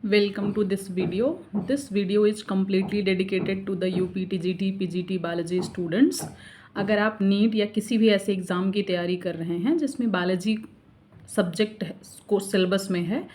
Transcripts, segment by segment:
Welcome to this video. This video is completely dedicated to the UP TGT PGT biology students. अगर आप NEET या किसी भी ऐसे एग्ज़ाम की तैयारी कर रहे हैं जिसमें बायोलॉजी सब्जेक्ट को सिलेबस में है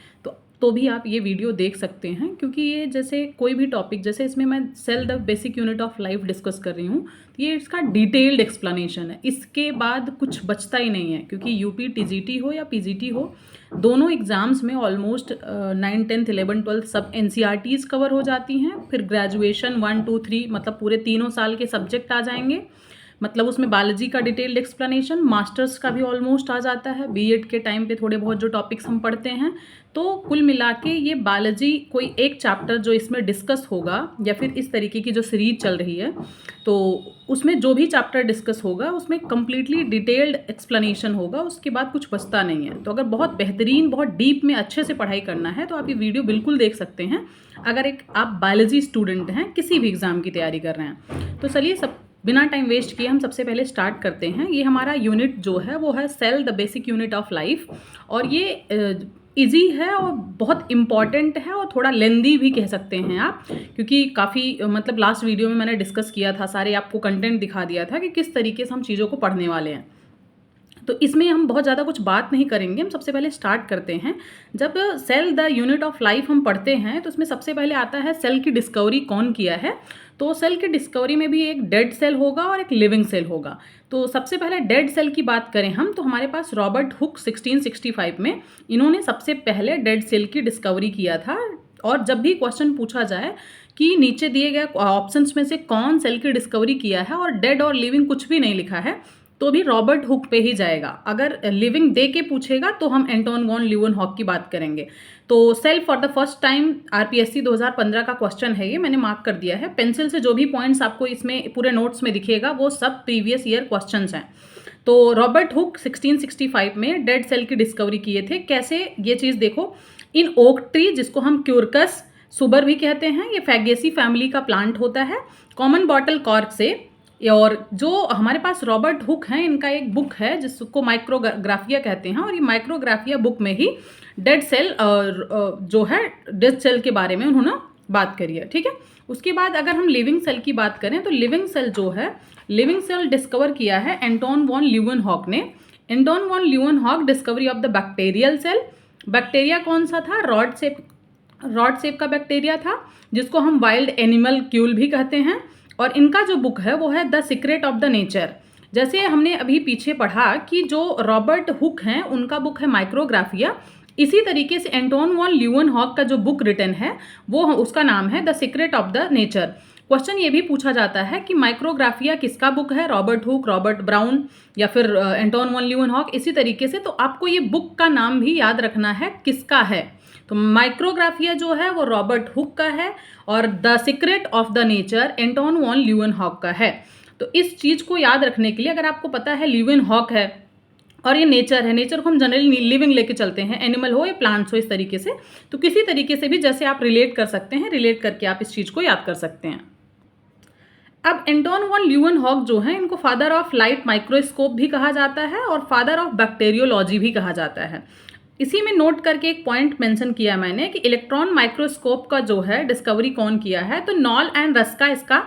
तो भी आप ये वीडियो देख सकते हैं, क्योंकि ये जैसे कोई भी टॉपिक, जैसे इसमें मैं cell the basic unit of life discuss कर रही हूँ, तो ये इसका डिटेल्ड एक्सप्लेनेशन है। इसके बाद कुछ बचता ही नहीं है, क्योंकि यूपी टीजीटी हो या पीजीटी हो, दोनों एग्ज़ाम्स में ऑलमोस्ट 9, 10, 11, 12 सब एनसीईआरटीज़ कवर हो जाती हैं। फिर ग्रेजुएशन 1, 2, 3 मतलब पूरे तीनों साल के सब्जेक्ट आ जाएंगे। मतलब उसमें बायोलॉजी का डिटेल्ड एक्सप्लेनेशन, मास्टर्स का भी ऑलमोस्ट आ जाता है, बीएड के टाइम पे थोड़े बहुत जो टॉपिक्स हम पढ़ते हैं। तो कुल मिला के ये बायोलॉजी कोई एक चैप्टर जो इसमें डिस्कस होगा, या फिर इस तरीके की जो सीरीज चल रही है, तो उसमें जो भी चैप्टर डिस्कस होगा उसमें कम्प्लीटली डिटेल्ड एक्सप्लेनेशन होगा। उसके बाद कुछ बचता नहीं है। तो अगर बहुत बेहतरीन, बहुत डीप में अच्छे से पढ़ाई करना है तो आप ये वीडियो बिल्कुल देख सकते हैं, अगर एक आप बायोलॉजी स्टूडेंट हैं, किसी भी एग्ज़ाम की तैयारी कर रहे हैं। तो चलिए सब बिना टाइम वेस्ट किए हम सबसे पहले स्टार्ट करते हैं। ये हमारा यूनिट जो है वो है cell the basic unit of life, और ये इजी है और बहुत इम्पॉर्टेंट है, और थोड़ा लेंदी भी कह सकते हैं आप, क्योंकि काफ़ी मतलब लास्ट वीडियो में मैंने डिस्कस किया था, सारे आपको कंटेंट दिखा दिया था कि किस तरीके से हम चीज़ों को पढ़ने वाले हैं। तो इसमें हम बहुत ज़्यादा कुछ बात नहीं करेंगे। हम सबसे पहले स्टार्ट करते हैं। जब cell the unit of life हम पढ़ते हैं तो उसमें सबसे पहले आता है सेल की डिस्कवरी कौन किया है। तो सेल की डिस्कवरी में भी एक डेड सेल होगा और एक लिविंग सेल होगा। तो सबसे पहले डेड सेल की बात करें हम, तो हमारे पास रॉबर्ट हुक 1665 में इन्होंने सबसे पहले डेड सेल की डिस्कवरी किया था। और जब भी क्वेश्चन पूछा जाए कि नीचे दिए गए ऑप्शंस में से कौन सेल की डिस्कवरी किया है और डेड और लिविंग कुछ भी नहीं लिखा है, तो भी रॉबर्ट हुक पे ही जाएगा। अगर लिविंग दे के पूछेगा तो हम एंटोन वॉन ल्यूवेनहॉक की बात करेंगे। तो cell for the first time RPSC 2015 का क्वेश्चन है, ये मैंने मार्क कर दिया है पेंसिल से। जो भी पॉइंट्स आपको इसमें पूरे नोट्स में दिखेगा वो सब प्रीवियस ईयर क्वेश्चंस हैं। तो रॉबर्ट हुक 1665 में डेड सेल की डिस्कवरी किए थे। कैसे, ये चीज़ देखो, इन ओक ट्री, जिसको हम क्यूरकस सुबर भी कहते हैं, ये फैगेसी फैमिली का प्लांट होता है, कॉमन बॉटल कॉर्क से। और जो हमारे पास रॉबर्ट हुक हैं, इनका एक बुक है जिसको माइक्रोग्राफिया कहते हैं, और ये माइक्रोग्राफिया बुक में ही डेड सेल जो है डेड सेल के बारे में उन्होंने बात करी है। ठीक है। उसके बाद अगर हम लिविंग सेल की बात करें तो लिविंग सेल जो है, लिविंग सेल डिस्कवर किया है एंटोन वॉन ल्यूवेनहॉक ने। Anton von Leeuwenhoek discovery of the bacterial cell. Bacteria कौन सा था? रॉड शेप का बैक्टीरिया था, जिसको हम वाइल्ड एनिमल क्यूल भी कहते हैं। और इनका जो बुक है वो है the secret of the nature. जैसे हमने अभी पीछे पढ़ा कि जो रॉबर्ट हुक हैं उनका बुक है माइक्रोग्राफिया, इसी तरीके से एंटोन वॉन ल्यूवेनहॉक का जो बुक रिटन है वो उसका नाम है the secret of the nature. Question ये भी पूछा जाता है कि माइक्रोग्राफिया किसका बुक है, रॉबर्ट हुक, रॉबर्ट ब्राउन या फिर एंटोन वॉन ल्यूवेनहॉक, इसी तरीके से। तो आपको ये बुक का नाम भी याद रखना है किसका है। तो माइक्रोग्राफिया जो है वो रॉबर्ट हुक का है, और the secret of the nature Anton von Leeuwenhoek का है। तो इस चीज़ को याद रखने के लिए, अगर आपको पता है ल्यूवेनहॉक है और ये नेचर है, नेचर को हम जनरली लिविंग लेके चलते हैं, एनिमल हो या प्लांट्स हो, इस तरीके से। तो किसी तरीके से भी जैसे आप रिलेट कर सकते हैं, रिलेट करके आप इस चीज़ को याद कर सकते हैं। अब एंटोन वॉन ल्यूवेनहॉक जो है, इनको फादर ऑफ लाइट माइक्रोस्कोप भी कहा जाता है और फादर ऑफ बैक्टीरियोलॉजी भी कहा जाता है। इसी में नोट करके एक पॉइंट मेंशन किया मैंने कि इलेक्ट्रॉन माइक्रोस्कोप का जो है डिस्कवरी कौन किया है, तो नॉल एंड रस्का इसका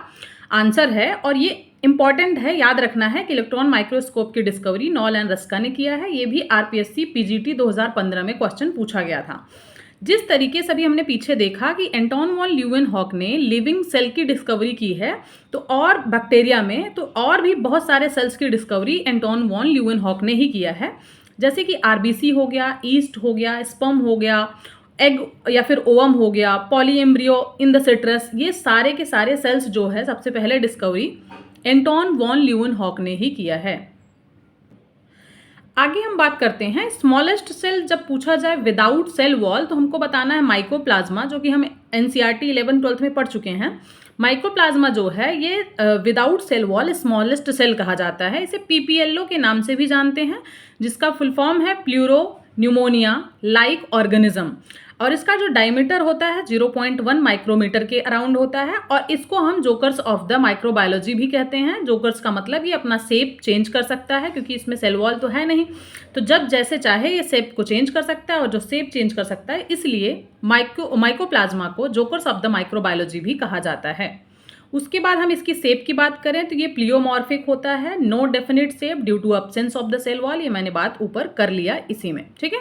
आंसर है। और ये इंपॉर्टेंट है, याद रखना है कि इलेक्ट्रॉन माइक्रोस्कोप की डिस्कवरी नॉल एंड रस्का ने किया है। ये भी आरपीएससी पीजीटी 2015 में क्वेश्चन पूछा गया था। जिस तरीके से अभी हमने पीछे देखा कि एंटोन वॉन ल्यूवेनहॉक ने लिविंग सेल की डिस्कवरी की है, तो और बैक्टीरिया में तो और भी बहुत सारे सेल्स की डिस्कवरी एंटोन वॉन ल्यूवेनहॉक ने ही किया है। जैसे कि आरबीसी हो गया, ईस्ट हो गया, स्पर्म हो गया, एग या फिर ओवम हो गया, पॉलीएम्ब्रियो इन द सिट्रस, ये सारे के सारे सेल्स जो है सबसे पहले डिस्कवरी एंटोन वॉन ल्यूवेनहॉक ने ही किया है। आगे हम बात करते हैं स्मॉलेस्ट सेल। जब पूछा जाए विदाउट सेल वॉल, तो हमको बताना है माइकोप्लाज्मा, जो कि हम एनसीईआरटी 11, 12 में पढ़ चुके हैं। माइकोप्लाज्मा जो है ये without cell wall smallest cell कहा जाता है। इसे पीपीएलओ के नाम से भी जानते हैं, जिसका फुल फॉर्म है प्लूरो न्यूमोनिया लाइक ऑर्गेनिज्म। और इसका जो डायमीटर होता है 0.1 माइक्रोमीटर के अराउंड होता है, और इसको हम जोकर्स ऑफ द माइक्रोबायोलॉजी भी कहते हैं। जोकर्स का मतलब ये अपना शेप चेंज कर सकता है, क्योंकि इसमें सेल वॉल तो है नहीं, तो जब जैसे चाहे ये शेप को चेंज कर सकता है, और जो शेप चेंज कर सकता है इसलिए माइकोप्लाज्मा को जोकर्स ऑफ द माइक्रोबायोलॉजी भी कहा जाता है। उसके बाद हम इसकी शेप की बात करें तो ये प्लियोमॉर्फिक होता है, no definite shape due to absence of the cell wall. ये मैंने बात ऊपर कर लिया इसी में, ठीक है।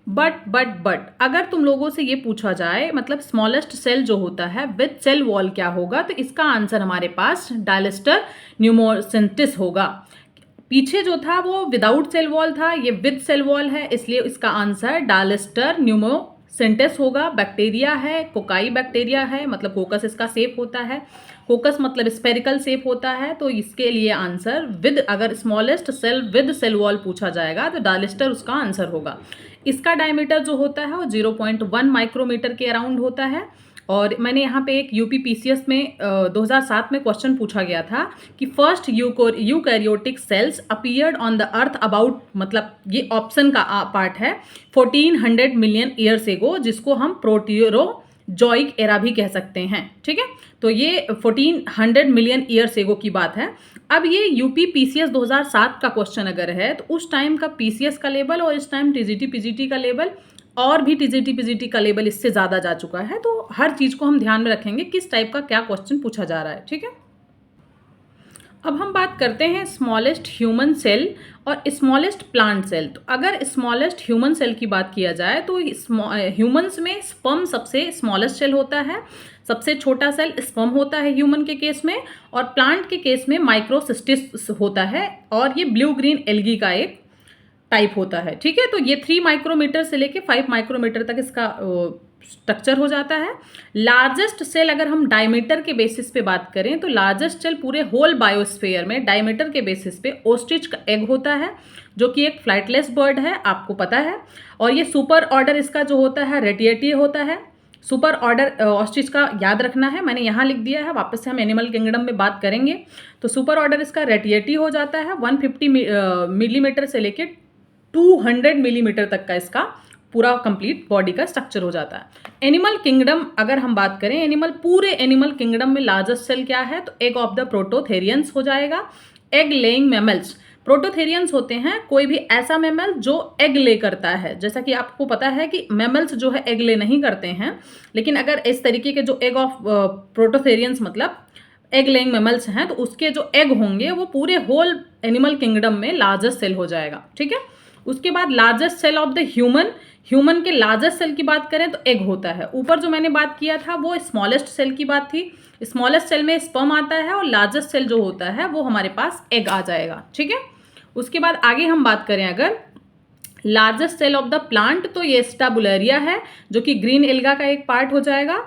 बट अगर तुम लोगों से ये पूछा जाए मतलब स्मॉलेस्ट सेल जो होता है विद सेल वॉल क्या होगा, तो इसका आंसर हमारे पास डायलिस्टर न्यूमोसिंटिस होगा। पीछे जो था वो विदाउट सेल वॉल था, ये विद सेल वॉल है, इसलिए इसका आंसर डायलिस्टर न्यूमोसिंटिस होगा। बैक्टीरिया है, कोकाई बैक्टीरिया है, मतलब कोकस इसका शेप होता है, कोकस मतलब स्पेरिकल शेप होता है, तो इसके लिए आंसर विद, अगर smallest cell with cell wall पूछा जाएगा तो डायलिस्टर उसका आंसर होगा। इसका डायमीटर जो होता है वो 0.1 माइक्रोमीटर के अराउंड होता है। और मैंने यहाँ पे एक यूपीपीसीएस में 2007 में क्वेश्चन पूछा गया था कि first eukaryotic cells appeared on the earth about, मतलब ये ऑप्शन का पार्ट है, 1400 मिलियन ईयर्स एगो, जिसको हम प्रोटियोजोइक एरा भी कह सकते हैं, ठीक है। तो ये 1400 मिलियन ईयर्स एगो की बात है। अब ये यूपी पीसीएस 2007 का क्वेश्चन अगर है तो उस टाइम का पीसीएस का लेवल और इस टाइम टीजीटी पीजीटी का लेवल, और भी टीजीटी पीजीटी का लेवल इससे ज़्यादा जा चुका है, तो हर चीज़ को हम ध्यान में रखेंगे किस टाइप का क्या क्वेश्चन पूछा जा रहा है, ठीक है। अब हम बात करते हैं स्मॉलेस्ट ह्यूमन सेल और स्मॉलेस्ट प्लांट सेल। तो अगर स्मॉलेस्ट ह्यूमन सेल की बात किया जाए तो ह्यूमंस में स्पर्म सबसे स्मॉलेस्ट सेल होता है, सबसे छोटा सेल स्पर्म होता है ह्यूमन के केस में, और प्लांट के केस में माइक्रोसिस्टिस होता है, और ये ब्लू ग्रीन एल्गी का एक टाइप होता है, ठीक है। तो ये 3 माइक्रोमीटर से लेके 5 माइक्रोमीटर तक इसका स्ट्रक्चर हो जाता है। लार्जेस्ट सेल अगर हम डायमीटर के बेसिस पे बात करें तो लार्जेस्ट सेल पूरे होल बायोस्फीयर में डायमीटर के बेसिस पे ओस्ट्रिच का एग होता है, जो कि एक फ्लाइटलेस बर्ड है, आपको पता है। और ये सुपर ऑर्डर इसका जो होता है रेटिएटी होता है। सुपर ऑर्डर ऑस्ट्रिच का याद रखना है, मैंने यहाँ लिख दिया है, वापस से हम एनिमल किंगडम में बात करेंगे। तो सुपर ऑर्डर इसका रेटिएटी हो जाता है, 150 मिलीमीटर से लेके 200 मिलीमीटर तक का इसका पूरा कंप्लीट बॉडी का स्ट्रक्चर हो जाता है। एनिमल किंगडम अगर हम बात करें, पूरे एनिमल किंगडम में लार्जेस्ट सेल क्या है, तो एग ऑफ द प्रोटोथेरियंस हो जाएगा। एग लेइंग मैमल्स, प्रोटोथेरियंस होते हैं कोई भी ऐसा मैमल जो एग ले करता है। जैसा कि आपको पता है कि मैमल्स जो है एग ले नहीं करते हैं, लेकिन अगर इस तरीके के जो एग ऑफ प्रोटोथेरियंस मतलब एग लेइंग मैमल्स हैं, तो उसके जो एग होंगे वो पूरे होल एनिमल किंगडम में लार्जेस्ट सेल हो जाएगा, ठीक है। उसके बाद largest cell of the human के लार्जेस्ट सेल की बात करें तो एग होता है। ऊपर जो मैंने बात किया था वो स्मॉलेस्ट सेल की बात थी, स्मॉलेस्ट सेल में स्पर्म आता है, और लार्जेस्ट सेल जो होता है वो हमारे पास एग आ जाएगा, ठीक है। उसके बाद आगे हम बात करें अगर largest cell of the plant, तो ये स्टाबुलेरिया है, जो कि ग्रीन एल्गा का एक पार्ट हो जाएगा।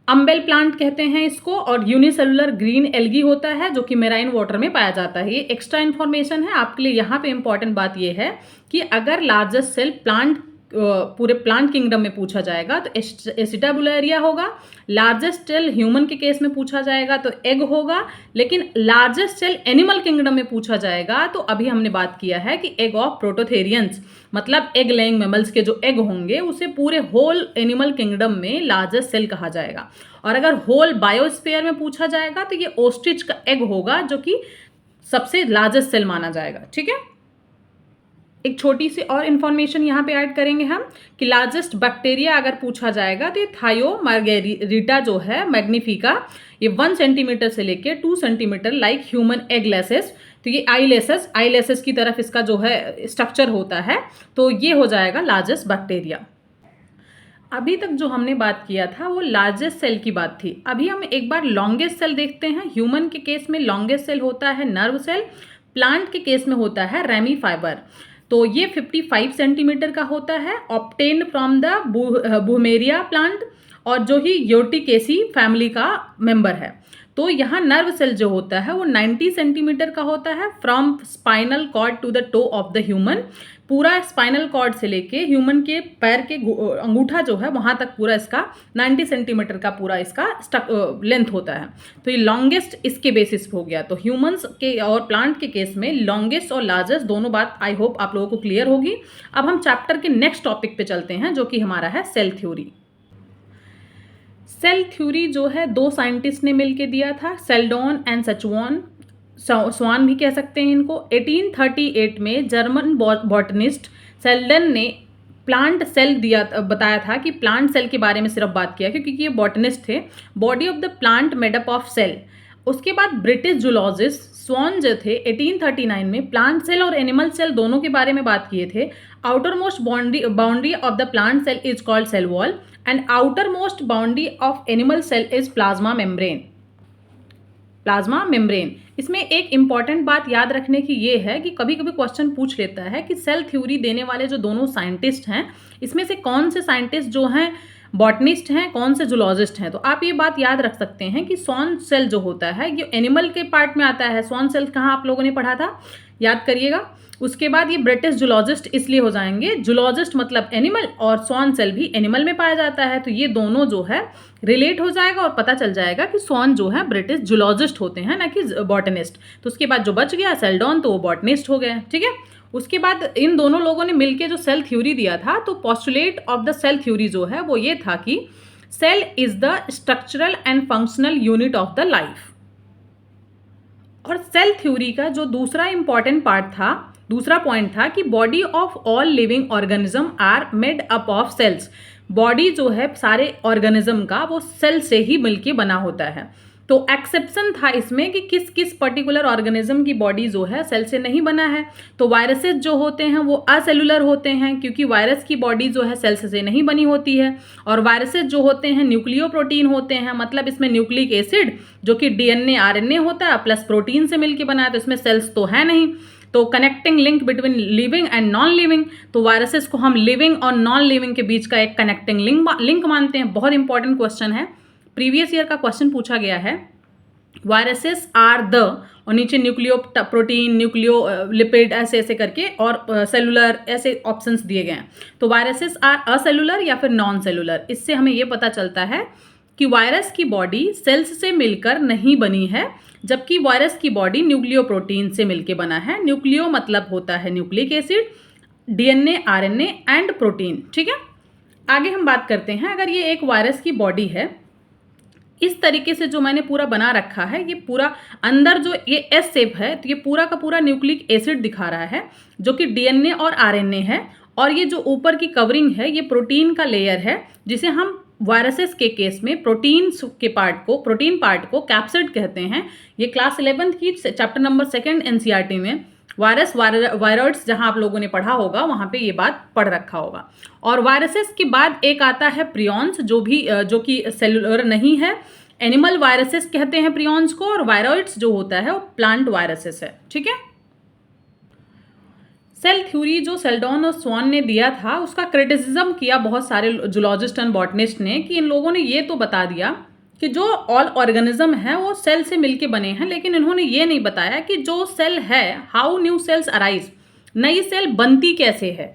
अम्बेल प्लांट कहते हैं इसको, और यूनिसेलुलर ग्रीन एल्गी होता है, जो कि मेराइन वाटर में पाया जाता है। ये एक्स्ट्रा इन्फॉर्मेशन है आपके लिए। यहाँ पे इंपॉर्टेंट बात ये है कि अगर लार्जेस्ट सेल प्लांट पूरे प्लांट किंगडम में पूछा जाएगा तो एसिटाबुलेरिया होगा। लार्जेस्ट सेल ह्यूमन के केस में पूछा जाएगा तो एग होगा, लेकिन लार्जेस्ट सेल एनिमल किंगडम में पूछा जाएगा तो अभी हमने बात किया है कि एग ऑफ प्रोटोथेरियंस, मतलब एग लेइंग मैमल्स के जो एग होंगे उसे पूरे होल एनिमल किंगडम में लार्जेस्ट सेल कहा जाएगा। और अगर होल बायोस्फीयर में पूछा जाएगा तो ये ओस्ट्रिच का एग होगा, जो कि सबसे लार्जेस्ट सेल माना जाएगा, ठीक है। एक छोटी सी और इन्फॉर्मेशन यहाँ पे ऐड करेंगे हम कि लार्जेस्ट बैक्टीरिया अगर पूछा जाएगा तो ये थायोमार्गेरिटा जो है मैग्निफिका, ये 1 सेंटीमीटर से लेके 2 सेंटीमीटर लाइक ह्यूमन एगलेसेस, तो ये आईलेसेस की तरफ इसका जो है स्ट्रक्चर होता है, तो ये हो जाएगा लार्जेस्ट बैक्टीरिया। अभी तक जो हमने बात किया था वो लार्जेस्ट सेल की बात थी। अभी हम एक बार लॉन्गेस्ट सेल देखते हैं। ह्यूमन के केस में लॉन्गेस्ट सेल होता है नर्व सेल, प्लांट के केस में होता है रेमी फाइबर। तो ये 55 सेंटीमीटर का होता है, ऑब्टेन्ड फ्रॉम द बुमेरिया प्लांट, और जो ही यूर्टिकेसी फैमिली का मेंबर है। तो यहाँ नर्व सेल जो होता है वो 90 सेंटीमीटर का होता है, from spinal cord to the toe of the human. पूरा स्पाइनल कॉर्ड से लेके ह्यूमन के पैर के अंगूठा जो है वहाँ तक पूरा इसका 90 सेंटीमीटर का पूरा इसका लेंथ होता है। तो ये लॉन्गेस्ट इसके बेसिस पे हो गया। तो ह्यूमंस के और प्लांट के केस में लॉन्गेस्ट और लार्जेस्ट दोनों बात आई होप आप लोगों को क्लियर होगी। अब हम चैप्टर के नेक्स्ट टॉपिक पे चलते हैं जो कि हमारा है सेल थ्योरी। सेल थ्योरी जो है दो साइंटिस्ट ने मिलकर दिया था, सेल्डॉन एंड सचुआन, स्वान भी कह सकते हैं इनको। 1838 में जर्मन बॉटनिस्ट सेल्डन ने प्लांट सेल बताया था कि प्लांट सेल के बारे में सिर्फ बात किया क्योंकि ये बॉटनिस्ट थे। Body of the plant made up of cell. उसके बाद ब्रिटिश जूलॉजिस्ट स्वान जो थे 1839 में प्लांट सेल और एनिमल सेल दोनों के बारे में बात किए थे। Outermost boundary of the plant cell is called cell wall and outermost boundary of animal cell is plasma membrane. Plasma membrane. इसमें एक इंपॉर्टेंट बात याद रखने की ये है कि कभी कभी क्वेश्चन पूछ लेता है कि सेल थ्योरी देने वाले जो दोनों साइंटिस्ट हैं इसमें से कौन से साइंटिस्ट जो हैं बॉटनिस्ट हैं, कौन से जूलॉजिस्ट हैं। तो आप ये बात याद रख सकते हैं कि स्वान सेल जो होता है ये एनिमल के पार्ट में आता है। स्वान सेल कहाँ आप लोगों ने पढ़ा था, याद करिएगा। उसके बाद ये ब्रिटिश जूलॉजिस्ट इसलिए हो जाएंगे, जूलॉजिस्ट मतलब एनिमल और स्वान सेल भी एनिमल में पाया जाता है। तो ये दोनों जो है रिलेट हो जाएगा और पता चल जाएगा कि स्वान जो है ब्रिटिश जूलॉजिस्ट होते हैं ना कि बॉटनिस्ट। तो उसके बाद जो बच गया सेल्डॉन, तो वो बॉटनिस्ट हो गए, ठीक है। उसके बाद इन दोनों लोगों ने मिलकर जो सेल थ्योरी दिया था, तो postulate of the cell theory जो है वो ये था कि cell is the structural and functional unit of the life. और सेल थ्योरी का जो दूसरा इंपॉर्टेंट पार्ट था, दूसरा पॉइंट था कि body of all living organism are made up of cells. Body जो है सारे ऑर्गेनिज्म का वो सेल से ही मिलके बना होता है। तो एक्सेप्शन था इसमें कि किस किस पर्टिकुलर ऑर्गेनिज्म की बॉडी जो है सेल से नहीं बना है। तो वायरसेस जो होते हैं वो असेलुलर होते हैं क्योंकि वायरस की बॉडी जो है सेल्स से नहीं बनी होती है। और वायरसेस जो होते हैं न्यूक्लियोप्रोटीन होते हैं, मतलब इसमें न्यूक्लिक एसिड जो कि डीएनए आरएनए होता है प्लस प्रोटीन से मिलकर बना है, तो इसमें सेल्स तो है नहीं। तो connecting link between living and non living, तो वायरसेस को हम लिविंग और नॉन लिविंग के बीच का एक कनेक्टिंग लिंक मानते हैं। बहुत इंपॉर्टेंट क्वेश्चन है, प्रीवियस ईयर का क्वेश्चन पूछा गया है। वायरसेस आर द, और नीचे न्यूक्लियो प्रोटीन, न्यूक्लियो लिपिड ऐसे ऐसे करके और सेलुलर ऐसे ऑप्शंस दिए गए हैं। तो वायरसेस आर असेलुलर या फिर नॉन सेलुलर। इससे हमें ये पता चलता है कि वायरस की बॉडी सेल्स से मिलकर नहीं बनी है, जबकि वायरस की बॉडी न्यूक्लियो प्रोटीन से मिलकर बना है। न्यूक्लियो मतलब होता है nucleic acid, DNA RNA and protein, ठीक है। आगे हम बात करते हैं, अगर ये एक वायरस की बॉडी है, इस तरीके से जो मैंने पूरा बना रखा है, ये पूरा अंदर जो ये एस शेप है, तो ये पूरा का पूरा न्यूक्लिक एसिड दिखा रहा है जो कि डीएनए और आरएनए है। और ये जो ऊपर की कवरिंग है ये प्रोटीन का लेयर है, जिसे हम वायरसेस के केस में प्रोटीन पार्ट को कैप्सिड कहते हैं। ये क्लास 11th की चैप्टर नंबर 2 एनसीईआरटी में वायरॉइड्स जहां आप लोगों ने पढ़ा होगा वहां पे ये बात पढ़ रखा होगा। और वायरसेस के बाद एक आता है प्रियॉन्स, जो कि सेलुलर नहीं है। एनिमल वायरसेस कहते हैं प्रियॉन्स को, और वायरॉइड्स जो होता है वो प्लांट वायरसेस है, ठीक है। सेल थ्योरी जो सेल्डॉन और स्वान ने दिया था उसका क्रिटिसिज्म किया बहुत सारे जूलॉजिस्ट एंड बॉटनिस्ट ने कि इन लोगों ने ये तो बता दिया कि जो ऑल ऑर्गेनिज्म है वो सेल से मिलके बने हैं, लेकिन इन्होंने ये नहीं बताया कि जो सेल है हाउ न्यू सेल्स अराइज, नई सेल बनती कैसे है।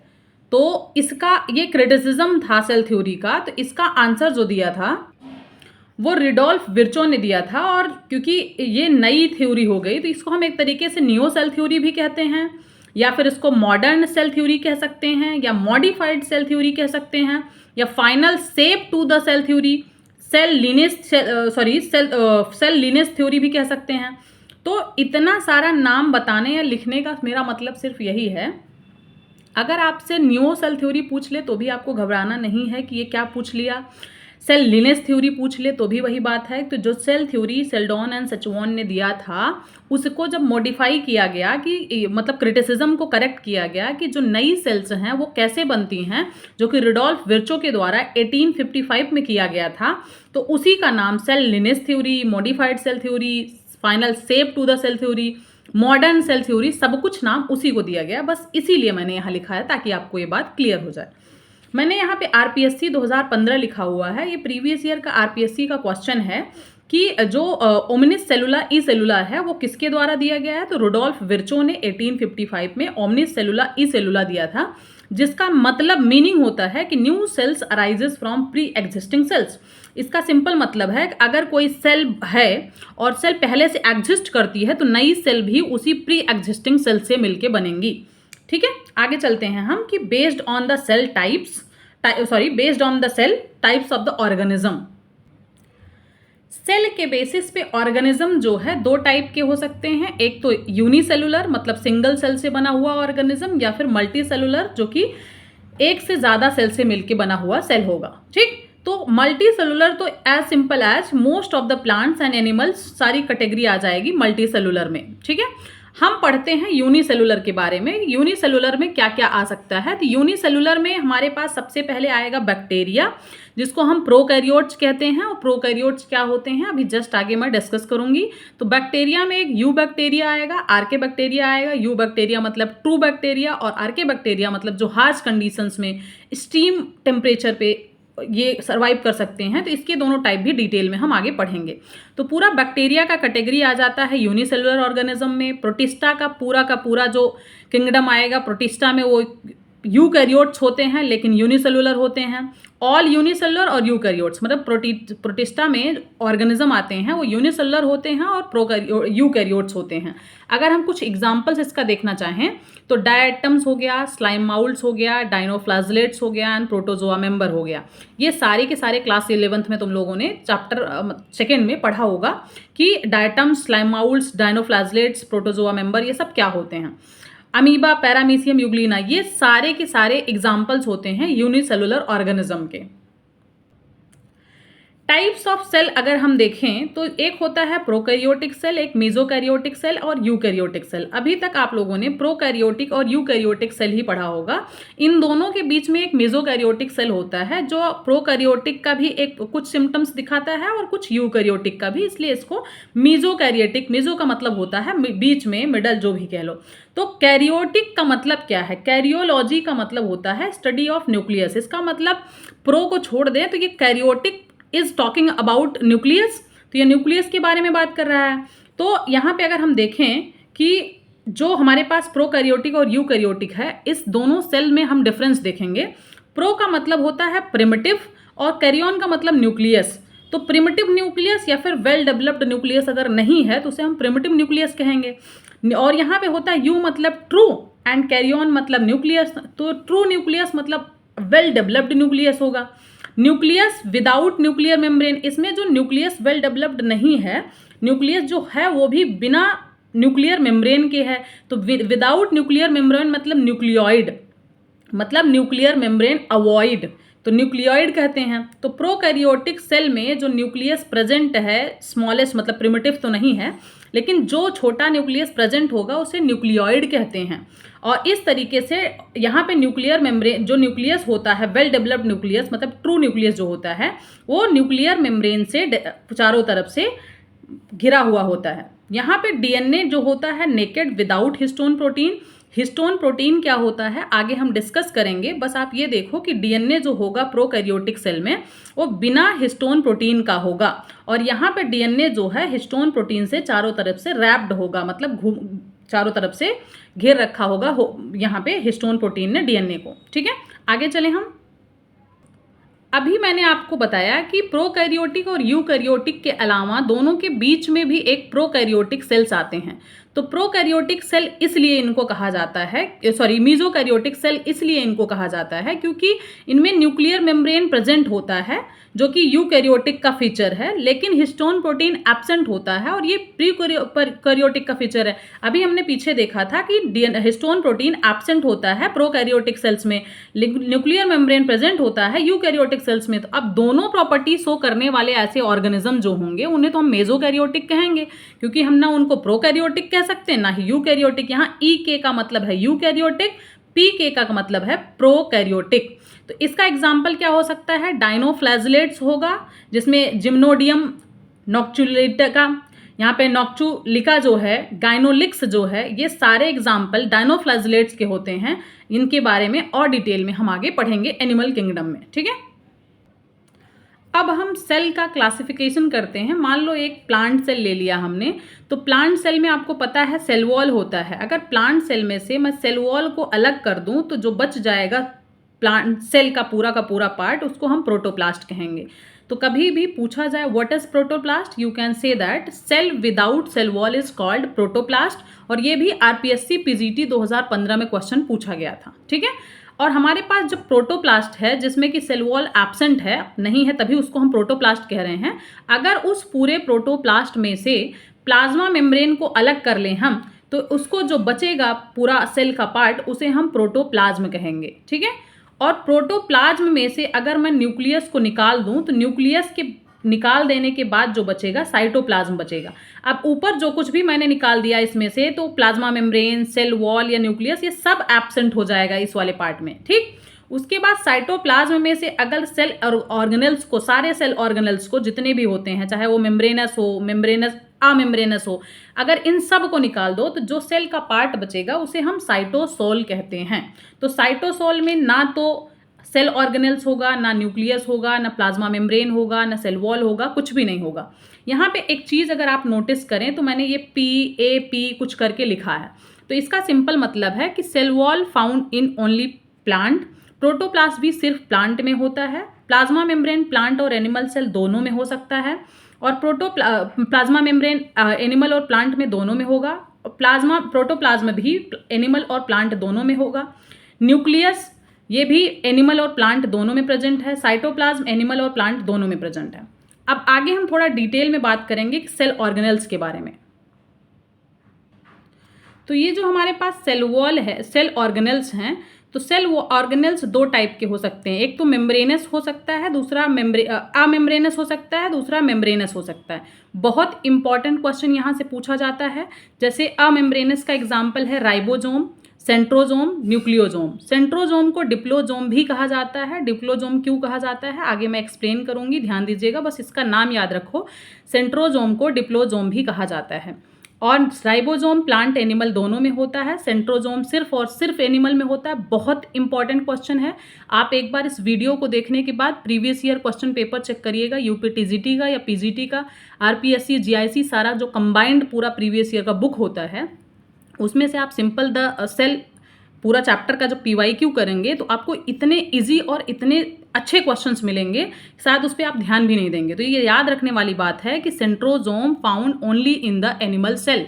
तो इसका ये क्रिटिसिज्म था सेल थ्योरी का। तो इसका आंसर जो दिया था वो रिडोल्फ विर्चो ने दिया था। और क्योंकि ये नई थ्योरी हो गई तो इसको हम एक तरीके से न्यू सेल थ्योरी भी कहते हैं, या फिर इसको मॉडर्न सेल थ्योरी कह सकते हैं, या मॉडिफाइड सेल थ्योरी कह सकते हैं, या final shape to the cell theory, cell lineage theory भी कह सकते हैं। तो इतना सारा नाम बताने या लिखने का मेरा मतलब सिर्फ यही है, अगर आपसे न्यू सेल थ्योरी पूछ ले तो भी आपको घबराना नहीं है कि ये क्या पूछ लिया। सेल लीनेज थ्योरी पूछ ले तो भी वही बात है। तो जो सेल थ्योरी सेल्डॉन एंड सचुआन ने दिया था उसको जब मॉडिफाई किया गया कि मतलब क्रिटिसिज्म को करेक्ट किया गया कि जो नई सेल्स हैं वो कैसे बनती हैं, जो कि रिडोल्फ विर्चो के द्वारा 1855 में किया गया था, तो उसी का नाम cell lineage theory, modified cell theory, final shape to the cell theory, modern cell theory, सब कुछ नाम उसी को दिया गया। बस इसीलिए मैंने यहाँ लिखा है ताकि आपको ये बात क्लियर हो जाए। मैंने यहाँ पे आरपीएससी 2015 लिखा हुआ है, ये प्रीवियस ईयर का आरपीएससी का क्वेश्चन है कि जो ओमनिस सेलुला ई सेलुला है वो किसके द्वारा दिया गया है, तो रुडोल्फ विर्चो ने 1855 में ओमनिस सेलुला ई सेलुला दिया था, जिसका मतलब मीनिंग होता है कि new sales arises from pre existing cells. इसका सिंपल मतलब है कि अगर कोई सेल है और सेल पहले से एग्जिस्ट करती है तो नई सेल भी उसी प्री एग्जिस्टिंग सेल से मिलके बनेंगी। ठीक है, आगे चलते हैं हम कि based on the cell types, based on the cell types of the organism. Cell के बेसिस पे ऑर्गेनिज्म जो है दो टाइप के हो सकते हैं, एक तो यूनिसेलुलर मतलब सिंगल सेल से बना हुआ ऑर्गेनिज्म, या फिर मल्टी सेलुलर जो कि एक से ज्यादा सेल से मिलकर बना हुआ सेल होगा। ठीक, तो मल्टी सेलुलर तो as simple as most of the plants and animals, सारी कैटेगरी आ जाएगी मल्टी सेलुलर में। ठीक है, हम पढ़ते हैं यूनिसेलुलर के बारे में। यूनिसेलुलर में क्या क्या आ सकता है, तो यूनिसेलुलर में हमारे पास सबसे पहले आएगा बैक्टीरिया, जिसको हम प्रोकैरियोट्स कहते हैं। और प्रोकैरियोट्स क्या होते हैं अभी जस्ट आगे मैं डिस्कस करूंगी। तो बैक्टीरिया में एक यू बैक्टीरिया आएगा, आर्के बैक्टीरिया आएगा। यू बैक्टीरिया मतलब ट्रू बैक्टीरिया, और आर्के बैक्टीरिया मतलब जो हार्श कंडीशंस में स्टीम टेम्परेचर पे ये सर्वाइव कर सकते हैं। तो इसके दोनों टाइप भी डिटेल में हम आगे पढ़ेंगे। तो पूरा बैक्टीरिया का कैटेगरी आ जाता है यूनिसेलुलर ऑर्गेनिज्म में। प्रोटिस्टा का पूरा जो किंगडम आएगा, प्रोटिस्टा में वो यूकैरियोट्स होते हैं लेकिन यूनिसेलुलर होते हैं। ऑल यूनिसेलुलर और यूकैरियोट्स मतलब प्रोटिस्टा में ऑर्गेनिज्म आते हैं वो यूनिसेलुलर होते हैं और यूकैरियोट्स होते हैं। अगर हम कुछ एग्जांपल्स इसका देखना चाहें तो डायटम्स हो गया, स्लाइम माउल्स हो गया, डाइनोफ्लाजलेट्स हो गया एंड प्रोटोजोआ मेंबर हो गया। ये सारे के सारे क्लास 11th में तुम लोगों ने चैप्टर 2 में पढ़ा होगा कि डायटम्स, स्लाइम माउल्स, डाइनोफ्लाजलेट्स, प्रोटोजोआ मेंबर ये सब क्या होते हैं। अमीबा, पैरामीशियम, यूग्लिना ये सारे के सारे एग्जाम्पल्स होते हैं यूनिसेलुलर ऑर्गेनिज्म के। टाइप्स ऑफ सेल अगर हम देखें तो एक होता है प्रोकैरियोटिक सेल, एक मेसोकैरियोटिक सेल और यूकैरियोटिक सेल। अभी तक आप लोगों ने प्रोकैरियोटिक और यूकैरियोटिक सेल ही पढ़ा होगा। इन दोनों के बीच में एक मेसोकैरियोटिक सेल होता है जो प्रोकैरियोटिक का भी एक कुछ सिम्टम्स दिखाता है और कुछ यूकैरियोटिक का भी, इसलिए इसको मेसोकैरियोटिक, मेसो का मतलब होता है बीच में, मिडल जो भी कह लो। तो कैरियोटिक का मतलब क्या है, कैरियोलॉजी का मतलब होता है स्टडी ऑफ न्यूक्लियस। इसका मतलब प्रो को छोड़ दें तो ये karyotic is talking about nucleus, तो ये न्यूक्लियस के बारे में बात कर रहा है। तो यहाँ पे अगर हम देखें कि जो हमारे पास प्रोकैरियोटिक और यूकैरियोटिक है, इस दोनों सेल में हम डिफरेंस देखेंगे। प्रो का मतलब होता है प्रिमिटिव और कैरियन का मतलब न्यूक्लियस। तो प्रिमिटिव न्यूक्लियस या फिर वेल डेवलप्ड न्यूक्लियस अगर नहीं है तो उसे हम प्रिमिटिव न्यूक्लियस कहेंगे। और यहाँ पे होता है यू मतलब ट्रू एंड कैरियन मतलब न्यूक्लियस। तो ट्रू न्यूक्लियस मतलब वेल डेवलप्ड न्यूक्लियस होगा। न्यूक्लियस विदाउट न्यूक्लियर मेम्ब्रेन, इसमें जो न्यूक्लियस वेल डेवलप्ड नहीं है, न्यूक्लियस जो है वो भी बिना न्यूक्लियर मेम्ब्रेन के है। तो विदाउट न्यूक्लियर मेम्ब्रेन मतलब न्यूक्लियोइड, मतलब न्यूक्लियर मेम्ब्रेन अवॉइड, तो न्यूक्लियोइड कहते हैं। तो प्रोकैरियोटिक सेल में जो न्यूक्लियस प्रेजेंट है, स्मॉलेस्ट मतलब प्रिमिटिव तो नहीं है, लेकिन जो छोटा न्यूक्लियस प्रेजेंट होगा उसे न्यूक्लियोइड कहते हैं। और इस तरीके से यहाँ पे न्यूक्लियर मेम्ब्रेन जो न्यूक्लियस होता है, वेल डेवलप्ड न्यूक्लियस मतलब ट्रू न्यूक्लियस जो होता है वो न्यूक्लियर मेम्ब्रेन से चारों तरफ से घिरा हुआ होता है। यहाँ पे डीएनए जो होता है naked without histone protein. Histone protein क्या होता है आगे हम डिस्कस करेंगे, बस आप ये देखो कि डीएनए जो होगा प्रोकैरियोटिक सेल में वो बिना हिस्टोन प्रोटीन का होगा। और यहाँ पे डीएनए जो है हिस्टोन प्रोटीन से चारों तरफ से रैप्ड होगा, मतलब चारों तरफ से घेर रखा होगा यहाँ पे हिस्टोन प्रोटीन ने डीएनए को। ठीक है, आगे चलें हम। अभी मैंने आपको बताया कि प्रोकैरियोटिक और यूकैरियोटिक के अलावा दोनों के बीच में भी एक प्रोकैरियोटिक सेल्स आते हैं। तो प्रोकैरियोटिक सेल इसलिए इनको कहा जाता है, मेसोकैरियोटिक सेल इसलिए इनको कहा जाता है क्योंकि इनमें न्यूक्लियर मेम्ब्रेन प्रेजेंट होता है जो कि यूकैरियोटिक का फीचर है, लेकिन हिस्टोन प्रोटीन एब्सेंट होता है और ये प्रीकैरियोटिक का फीचर है। अभी हमने पीछे देखा था कि हिस्टोन प्रोटीन एब्सेंट होता है प्रोकैरियोटिक सेल्स में, न्यूक्लियर मेम्ब्रेन प्रेजेंट होता है यूकैरियोटिक सेल्स में। तो अब दोनों प्रॉपर्टी शो करने वाले ऐसे ऑर्गेनिज्म जो होंगे उन्हें तो हम मेसोकैरियोटिक कहेंगे, क्योंकि हम ना उनको प्रोकैरियोटिक कह सकते हैं ना ही यूकैरियोटिक। यहाँ ई के का मतलब है यूकैरियोटिक, पी के का मतलब है प्रोकैरियोटिक। तो इसका एग्जाम्पल क्या हो सकता है, डाइनोफ्लाजलेट्स होगा जिसमें जिम्नोडियम नॉक्चुलिका, यहाँ पे नॉक्चुलिका जो है, गाइनोलिक्स जो है, ये सारे एग्जाम्पल डाइनोफ्लाजलेट्स के होते हैं। इनके बारे में और डिटेल में हम आगे पढ़ेंगे एनिमल किंगडम में। ठीक है, अब हम सेल का क्लासिफिकेशन करते हैं। मान लो एक प्लांट सेल ले लिया हमने, तो प्लांट सेल में आपको पता है सेल वॉल होता है। अगर प्लांट सेल में से मैं सेल वॉल को अलग कर दूं तो जो बच जाएगा प्लांट सेल का पूरा पार्ट, उसको हम प्रोटोप्लास्ट कहेंगे। तो कभी भी पूछा जाए what is protoplast, you can say that cell without cell wall is called protoplast. और ये भी आरपीएससी पीजीटी 2015 में क्वेश्चन पूछा गया था, ठीक है। और हमारे पास जब प्रोटोप्लास्ट है जिसमें कि सेल वॉल एब्सेंट है, नहीं है, तभी उसको हम प्रोटोप्लास्ट कह रहे हैं। अगर उस पूरे प्रोटोप्लास्ट में से प्लाज्मा मेम्ब्रेन को अलग कर लें हम, तो उसको जो बचेगा पूरा सेल का पार्ट, उसे हम प्रोटोप्लाज्म कहेंगे, ठीक है। और प्रोटोप्लाज्म में से अगर मैं न्यूक्लियस को निकाल दूं, तो न्यूक्लियस के निकाल देने के बाद जो बचेगा साइटोप्लाज्म बचेगा। अब ऊपर जो कुछ भी मैंने निकाल दिया इसमें से, तो प्लाज्मा मेम्ब्रेन, सेल वॉल या न्यूक्लियस, ये सब एब्सेंट हो जाएगा इस वाले पार्ट में, ठीक। उसके बाद साइटोप्लाज्म में से अगर सेल ऑर्गेनेल्स को, सारे सेल ऑर्गेनेल्स को जितने भी होते हैं, चाहे वो मेम्ब्रेनस हो, मेम्ब्रेनस अमेम्ब्रेनस हो, अगर इन सब को निकाल दो तो जो सेल का पार्ट बचेगा उसे हम साइटोसोल कहते हैं। तो साइटोसोल में ना तो सेल ऑर्गेनेल्स होगा, ना न्यूक्लियस होगा, ना प्लाज्मा मेम्ब्रेन होगा, ना सेल वॉल होगा, कुछ भी नहीं होगा। यहाँ पे एक चीज़ अगर आप नोटिस करें तो मैंने ये PAP कुछ करके लिखा है, तो इसका सिंपल मतलब है कि cell wall found in only plant, protoplast भी सिर्फ प्लांट में होता है, प्लाज्मा मेम्ब्रेन प्लांट और एनिमल सेल दोनों में हो सकता है, और प्लाज्मा मेम्ब्रेन एनिमल और प्लांट में दोनों में होगा, प्रोटोप्लाज्म भी एनिमल और प्लांट दोनों में होगा, न्यूक्लियस ये भी एनिमल और प्लांट दोनों में प्रेजेंट है, साइटोप्लाज्म एनिमल और प्लांट दोनों में प्रेजेंट है। अब आगे हम थोड़ा डिटेल में बात करेंगे सेल ऑर्गेनेल्स के बारे में। तो ये जो हमारे पास सेल वॉल है, सेल ऑर्गेनेल्स हैं, तो सेल ऑर्गेनेल्स दो टाइप के हो सकते हैं। एक तो मेम्ब्रेनस हो सकता है, दूसरा अमेम्ब्रेनस हो सकता है, दूसरा मेम्ब्रेनस हो सकता है। बहुत इंपॉर्टेंट क्वेश्चन यहाँ से पूछा जाता है। जैसे अमेम्ब्रेनस का एग्जाम्पल है राइबोसोम, सेंट्रोसोम, न्यूक्लियोसोम। सेंट्रोसोम को डिप्लोसोम भी कहा जाता है। डिप्लोसोम क्यों कहा जाता है आगे मैं एक्सप्लेन करूंगी, ध्यान दीजिएगा, बस इसका नाम याद रखो। सेंट्रोसोम को डिप्लोसोम भी कहा जाता है। और राइबोसोम प्लांट एनिमल दोनों में होता है, सेंट्रोसोम सिर्फ और सिर्फ एनिमल में होता है। बहुत इंपॉर्टेंट क्वेश्चन है, आप एक बार इस वीडियो को देखने के बाद previous year question paper check करिएगा, यूपीटीजीटी का या पीजीटी का, आरपीएससी, जीआईसी, सारा जो कंबाइंड पूरा प्रीवियस ईयर का बुक होता है, उसमें से आप सिंपल द सेल पूरा चैप्टर का जब PYQ करेंगे तो आपको इतने इजी और इतने अच्छे क्वेश्चंस मिलेंगे, शायद उस पर आप ध्यान भी नहीं देंगे। तो ये याद रखने वाली बात है कि centrosome found only in the animal cell.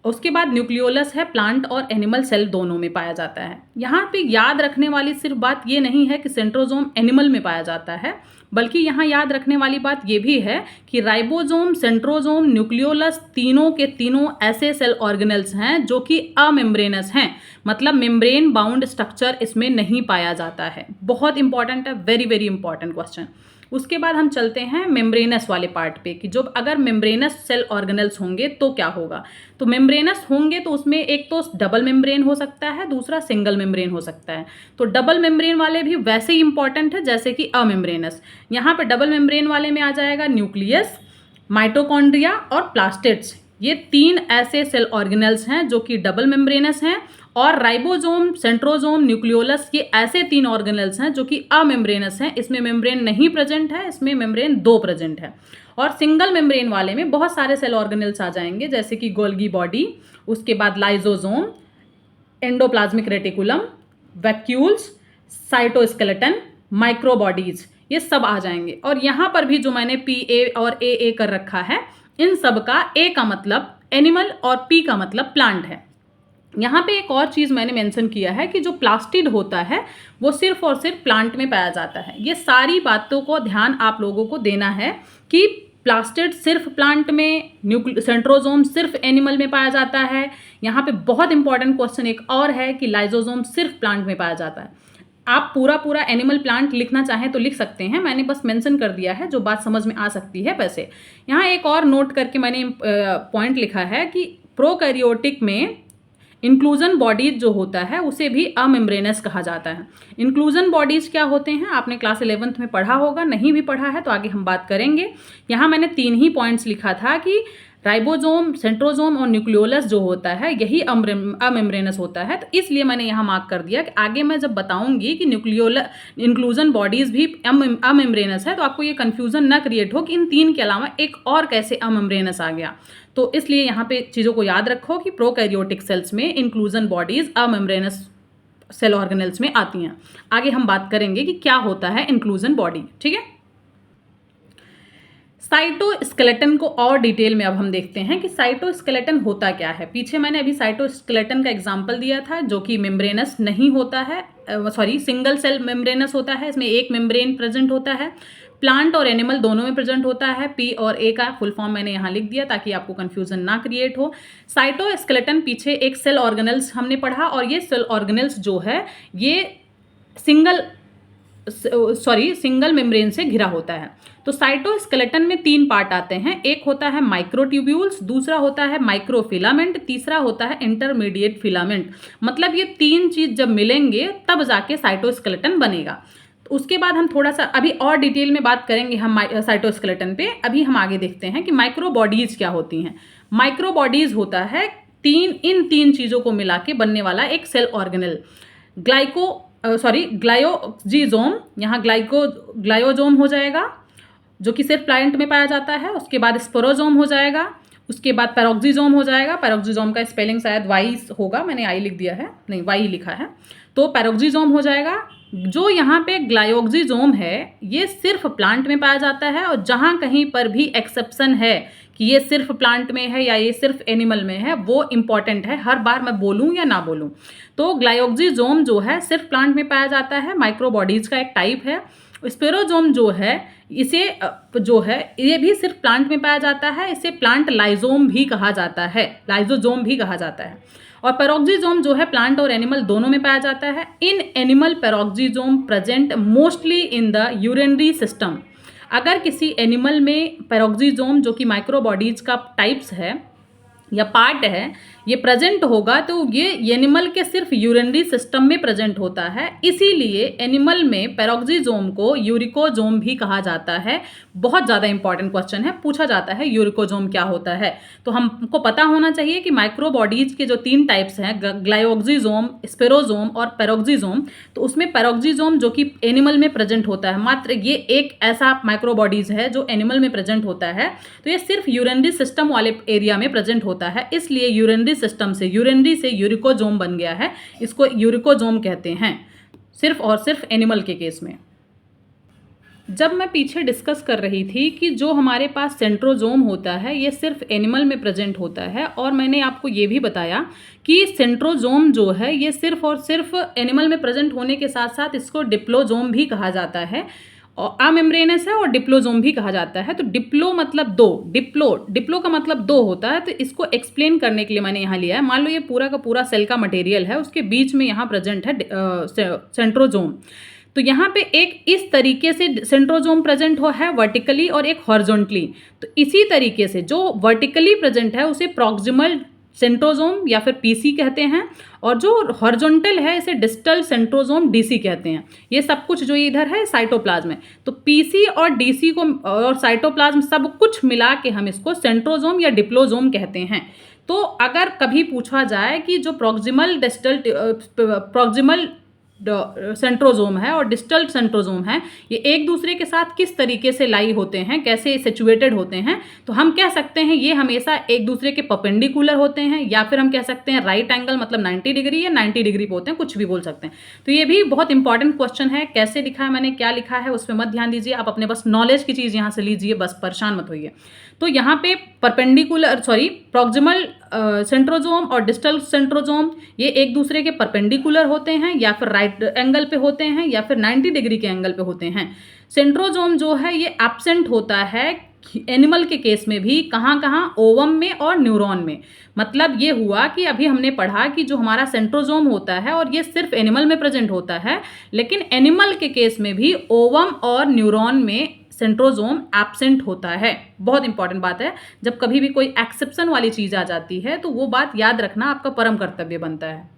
उसके बाद न्यूक्लियोलस है, प्लांट और एनिमल सेल दोनों में पाया जाता है। यहाँ पे याद रखने वाली सिर्फ बात ये नहीं है कि सेंट्रोसोम एनिमल में पाया जाता है, बल्कि यहाँ याद रखने वाली बात ये भी है कि राइबोसोम, सेंट्रोसोम, न्यूक्लियोलस तीनों के तीनों ऐसे सेल ऑर्गेनेल्स हैं जो कि अमेम्ब्रेनस हैं, मतलब मेम्ब्रेन बाउंड स्ट्रक्चर इसमें नहीं पाया जाता है। बहुत इंपॉर्टेंट है, वेरी वेरी इंपॉर्टेंट क्वेश्चन। उसके बाद हम चलते हैं मेम्ब्रेनस वाले पार्ट पे कि जो अगर मेम्ब्रेनस सेल ऑर्गेनेल्स होंगे तो क्या होगा। तो मेम्ब्रेनस होंगे तो उसमें एक तो डबल मेम्ब्रेन हो सकता है, दूसरा सिंगल मेम्ब्रेन हो सकता है। तो डबल मेम्ब्रेन वाले भी वैसे ही इंपॉर्टेंट है जैसे कि अमेम्ब्रेनस। यहाँ पे डबल मेम्ब्रेन वाले में आ जाएगा न्यूक्लियस, माइटोकॉन्ड्रिया और प्लास्टिड्स। ये तीन ऐसे सेल ऑर्गेनेल्स हैं जो कि डबल मेम्ब्रेनस हैं, और राइबोसोम, सेंट्रोसोम, न्यूक्लियोलस ये ऐसे तीन ऑर्गेनेल्स हैं जो कि अमेम्ब्रेनस हैं। इसमें मेम्ब्रेन नहीं प्रेजेंट है, इसमें मेम्ब्रेन दो प्रेजेंट है। और सिंगल मेम्ब्रेन वाले में बहुत सारे सेल ऑर्गेनेल्स आ जाएंगे, जैसे कि गोल्गी बॉडी, उसके बाद lysosome, endoplasmic reticulum, vacuoles, cytoskeleton, microbodies, ये सब आ जाएंगे। और यहाँ पर भी जो मैंने PA और AA कर रखा है, इन सब का A का मतलब एनिमल और P का मतलब प्लांट है। यहाँ पे एक और चीज़ मैंने मेंशन किया है कि जो प्लास्टिड होता है वो सिर्फ और सिर्फ प्लांट में पाया जाता है। ये सारी बातों को ध्यान आप लोगों को देना है कि प्लास्टिड सिर्फ प्लांट में, सेंट्रोसोम सिर्फ एनिमल में पाया जाता है। यहाँ पे बहुत इंपॉर्टेंट क्वेश्चन एक और है कि लाइजोसोम सिर्फ प्लांट में पाया जाता है। आप पूरा एनिमल प्लांट लिखना चाहें तो लिख सकते हैं, मैंने बस मेंशन कर दिया है जो बात समझ में आ सकती है। वैसे यहाँ एक और नोट करके मैंने पॉइंट लिखा है कि प्रोकैरियोटिक में इंक्लूजन बॉडीज जो होता है उसे भी अमेम्ब्रेनस कहा जाता है। इंक्लूजन बॉडीज क्या होते हैं आपने क्लास 11th में पढ़ा होगा, नहीं भी पढ़ा है तो आगे हम बात करेंगे। यहाँ मैंने 3 ही पॉइंट्स लिखा था कि राइबोसोम, सेंट्रोसोम और न्यूक्लियोलस जो होता है यही अमेम्ब्रेनस होता है। तो इसलिए मैंने यहाँ मार्क कर दिया कि आगे मैं जब बताऊंगी कि इंक्लूजन बॉडीज भी अमेम्ब्रेनस है तो आपको ये कंफ्यूजन ना क्रिएट हो कि इन तीन के अलावा एक और कैसे अमेम्ब्रेनस आ गया। तो इसलिए यहाँ पे चीज़ों को याद रखो कि प्रोकैरियोटिक सेल्स में इंक्लूजन बॉडीज अमेम्ब्रेनस सेल ऑर्गेनेल्स में आती हैं। आगे हम बात करेंगे कि क्या होता है इंक्लूजन बॉडी। ठीक है, साइटोस्केलेटन को और डिटेल में अब हम देखते हैं कि साइटोस्केलेटन होता क्या है। पीछे मैंने अभी साइटोस्केलेटन का एग्जांपल दिया था जो कि मेम्ब्रेनस नहीं होता है, सिंगल सेल मेम्ब्रेनस होता है, इसमें एक मेम्ब्रेन प्रेजेंट होता है। प्लांट और एनिमल दोनों में प्रेजेंट होता है। पी और ए का फुल फॉर्म मैंने यहाँ लिख दिया ताकि आपको कंफ्यूजन ना क्रिएट हो। साइटोस्केलेटन पीछे एक सेल ऑर्गेनेल्स हमने पढ़ा और ये सेल ऑर्गेनेल्स जो है ये सिंगल मेम्ब्रेन से घिरा होता है। तो साइटोस्केलेटन में तीन पार्ट आते हैं, एक होता है माइक्रोट्यूब्यूल्स, दूसरा होता है माइक्रोफिलामेंट, तीसरा होता है इंटरमीडिएट फिलामेंट। मतलब ये तीन चीज जब मिलेंगे तब जाके साइटोस्केलेटन बनेगा। तो उसके बाद हम थोड़ा सा अभी और डिटेल में बात करेंगे हम साइटोस्केलेटन पे। अभी हम आगे देखते हैं कि माइक्रोबॉडीज क्या होती हैं। माइक्रोबॉडीज होता है इन तीन चीजों को मिला के बनने वाला एक सेल ऑर्गेनेल। ग्लायोक्सिजोम, यहाँ ग्लायोजोम हो जाएगा जो कि सिर्फ प्लांट में पाया जाता है। उसके बाद स्पोरोजोम हो जाएगा, उसके बाद पैरोक्सिजोम हो जाएगा। पैरोक्सिजोम का स्पेलिंग शायद वाई होगा, मैंने आई लिख दिया है, नहीं वाई लिखा है। तो पैरोक्सिजोम हो जाएगा। जो यहाँ पे ग्लायोक्सिजोम है ये सिर्फ प्लांट में पाया जाता है और जहाँ कहीं पर भी एक्सेप्शन है कि ये सिर्फ प्लांट में है या ये सिर्फ एनिमल में है वो इंपॉर्टेंट है, हर बार मैं बोलूँ या ना बोलूँ। तो ग्लायोक्सिजोम जो है सिर्फ प्लांट में पाया जाता है, माइक्रोबॉडीज का एक टाइप है। स्पेरोजोम जो है इसे ये भी सिर्फ प्लांट में पाया जाता है, इसे प्लांट लाइजोम भी कहा जाता है, लाइजोजोम भी कहा जाता है। और पैरोक्सिजोम जो है प्लांट और एनिमल दोनों में पाया जाता है। In animal peroxisome present mostly in the urinary system. अगर किसी एनिमल में पैरोक्सिजोम जो कि माइक्रोबॉडीज का टाइप्स है या पार्ट है ये प्रेजेंट होगा तो ये एनिमल के सिर्फ यूरिनरी सिस्टम में प्रेजेंट होता है। इसीलिए एनिमल में पैरोक्सिजोम को यूरिकोजोम भी कहा जाता है। बहुत ज़्यादा इंपॉर्टेंट क्वेश्चन है, पूछा जाता है यूरिकोजोम क्या होता है। तो हमको पता होना चाहिए कि माइक्रोबॉडीज के जो तीन टाइप्स हैं ग्लायोक्सिजोम, स्पेरोजोम और पैरोक्सिजोम, तो उसमें पैरोक्सिजोम जो कि एनिमल में प्रेजेंट होता है, मात्र ये एक ऐसा माइक्रोबॉडीज है जो एनिमल में प्रेजेंट होता है। तो ये सिर्फ यूरिनरी सिस्टम वाले एरिया में प्रेजेंट होता है, इसलिए यूरिनरी सिस्टम से यूरिकोजोम बन गया है, इसको यूरिकोजोम कहते हैं सिर्फ और सिर्फ एनिमल के केस में। जब मैं पीछे डिस्कस कर रही थी कि जो हमारे पास सेंट्रोजोम होता है ये सिर्फ एनिमल में प्रेजेंट होता है, और मैंने आपको ये भी बताया कि सेंट्रोजोम जो है ये सिर्फ और सिर्फ एनिमल में प्रेजेंट होने के साथ साथ इसको डिप्लोजोम भी कहा जाता है, और अमेम्ब्रेनस है, और डिप्लोजोम भी कहा जाता है। तो डिप्लो मतलब दो, डिप्लो का मतलब दो होता है। तो इसको एक्सप्लेन करने के लिए मैंने यहाँ लिया है। मान लो ये पूरा का पूरा सेल का मटेरियल है, उसके बीच में यहाँ प्रेजेंट है सेंट्रोजोम। तो यहाँ पे एक इस तरीके से सेंट्रोजोम प्रेजेंट है वर्टिकली और एक हॉरिजॉन्टली। तो इसी तरीके से जो वर्टिकली प्रेजेंट है उसे प्रॉक्सिमल सेंट्रोजोम या फिर पीसी कहते हैं, और जो हॉरिजॉन्टल है इसे डिस्टल सेंट्रोजोम डीसी कहते हैं। ये सब कुछ जो इधर है साइटोप्लाज्म है, तो पीसी और डीसी को और साइटोप्लाज्म सब कुछ मिला के हम इसको सेंट्रोजोम या डिप्लोजोम कहते हैं। तो अगर कभी पूछा जाए कि जो प्रॉक्सिमल सेंट्रोजोम है और डिस्टल सेंट्रोजोम है ये एक दूसरे के साथ किस तरीके से लाई होते हैं, कैसे सिचुएटेड होते हैं, तो हम कह सकते हैं ये हमेशा एक दूसरे के परपेंडिकुलर होते हैं, या फिर हम कह सकते हैं राइट एंगल मतलब 90 डिग्री या 90 डिग्री पे होते हैं, कुछ भी बोल सकते हैं। तो ये भी बहुत इंपॉर्टेंट क्वेश्चन है, कैसे लिखा है मैंने, क्या लिखा है उस पर मत ध्यान दीजिए, आप अपने बस नॉलेज की चीज़ यहाँ से लीजिए, बस परेशान मत होइए। तो यहाँ पे प्रॉक्सिमल सेंट्रोजोम और डिस्टल सेंट्रोजोम ये एक दूसरे के परपेंडिकुलर होते हैं, या फिर राइट एंगल पे होते हैं, या फिर 90 डिग्री के एंगल पे होते हैं। सेंट्रोजोम जो है ये एब्सेंट होता है एनिमल के केस में भी, कहाँ ओवम में और न्यूरॉन में। मतलब ये हुआ कि अभी हमने पढ़ा कि जो हमारा सेंट्रोजोम होता है और ये सिर्फ एनिमल में प्रेजेंट होता है, लेकिन एनिमल के केस में भी ओवम और न्यूरॉन में सेंट्रोजोम एब्सेंट होता है। बहुत इंपॉर्टेंट बात है, जब कभी भी कोई एक्सेप्शन वाली चीज आ जाती है तो वो बात याद रखना आपका परम कर्तव्य बनता है।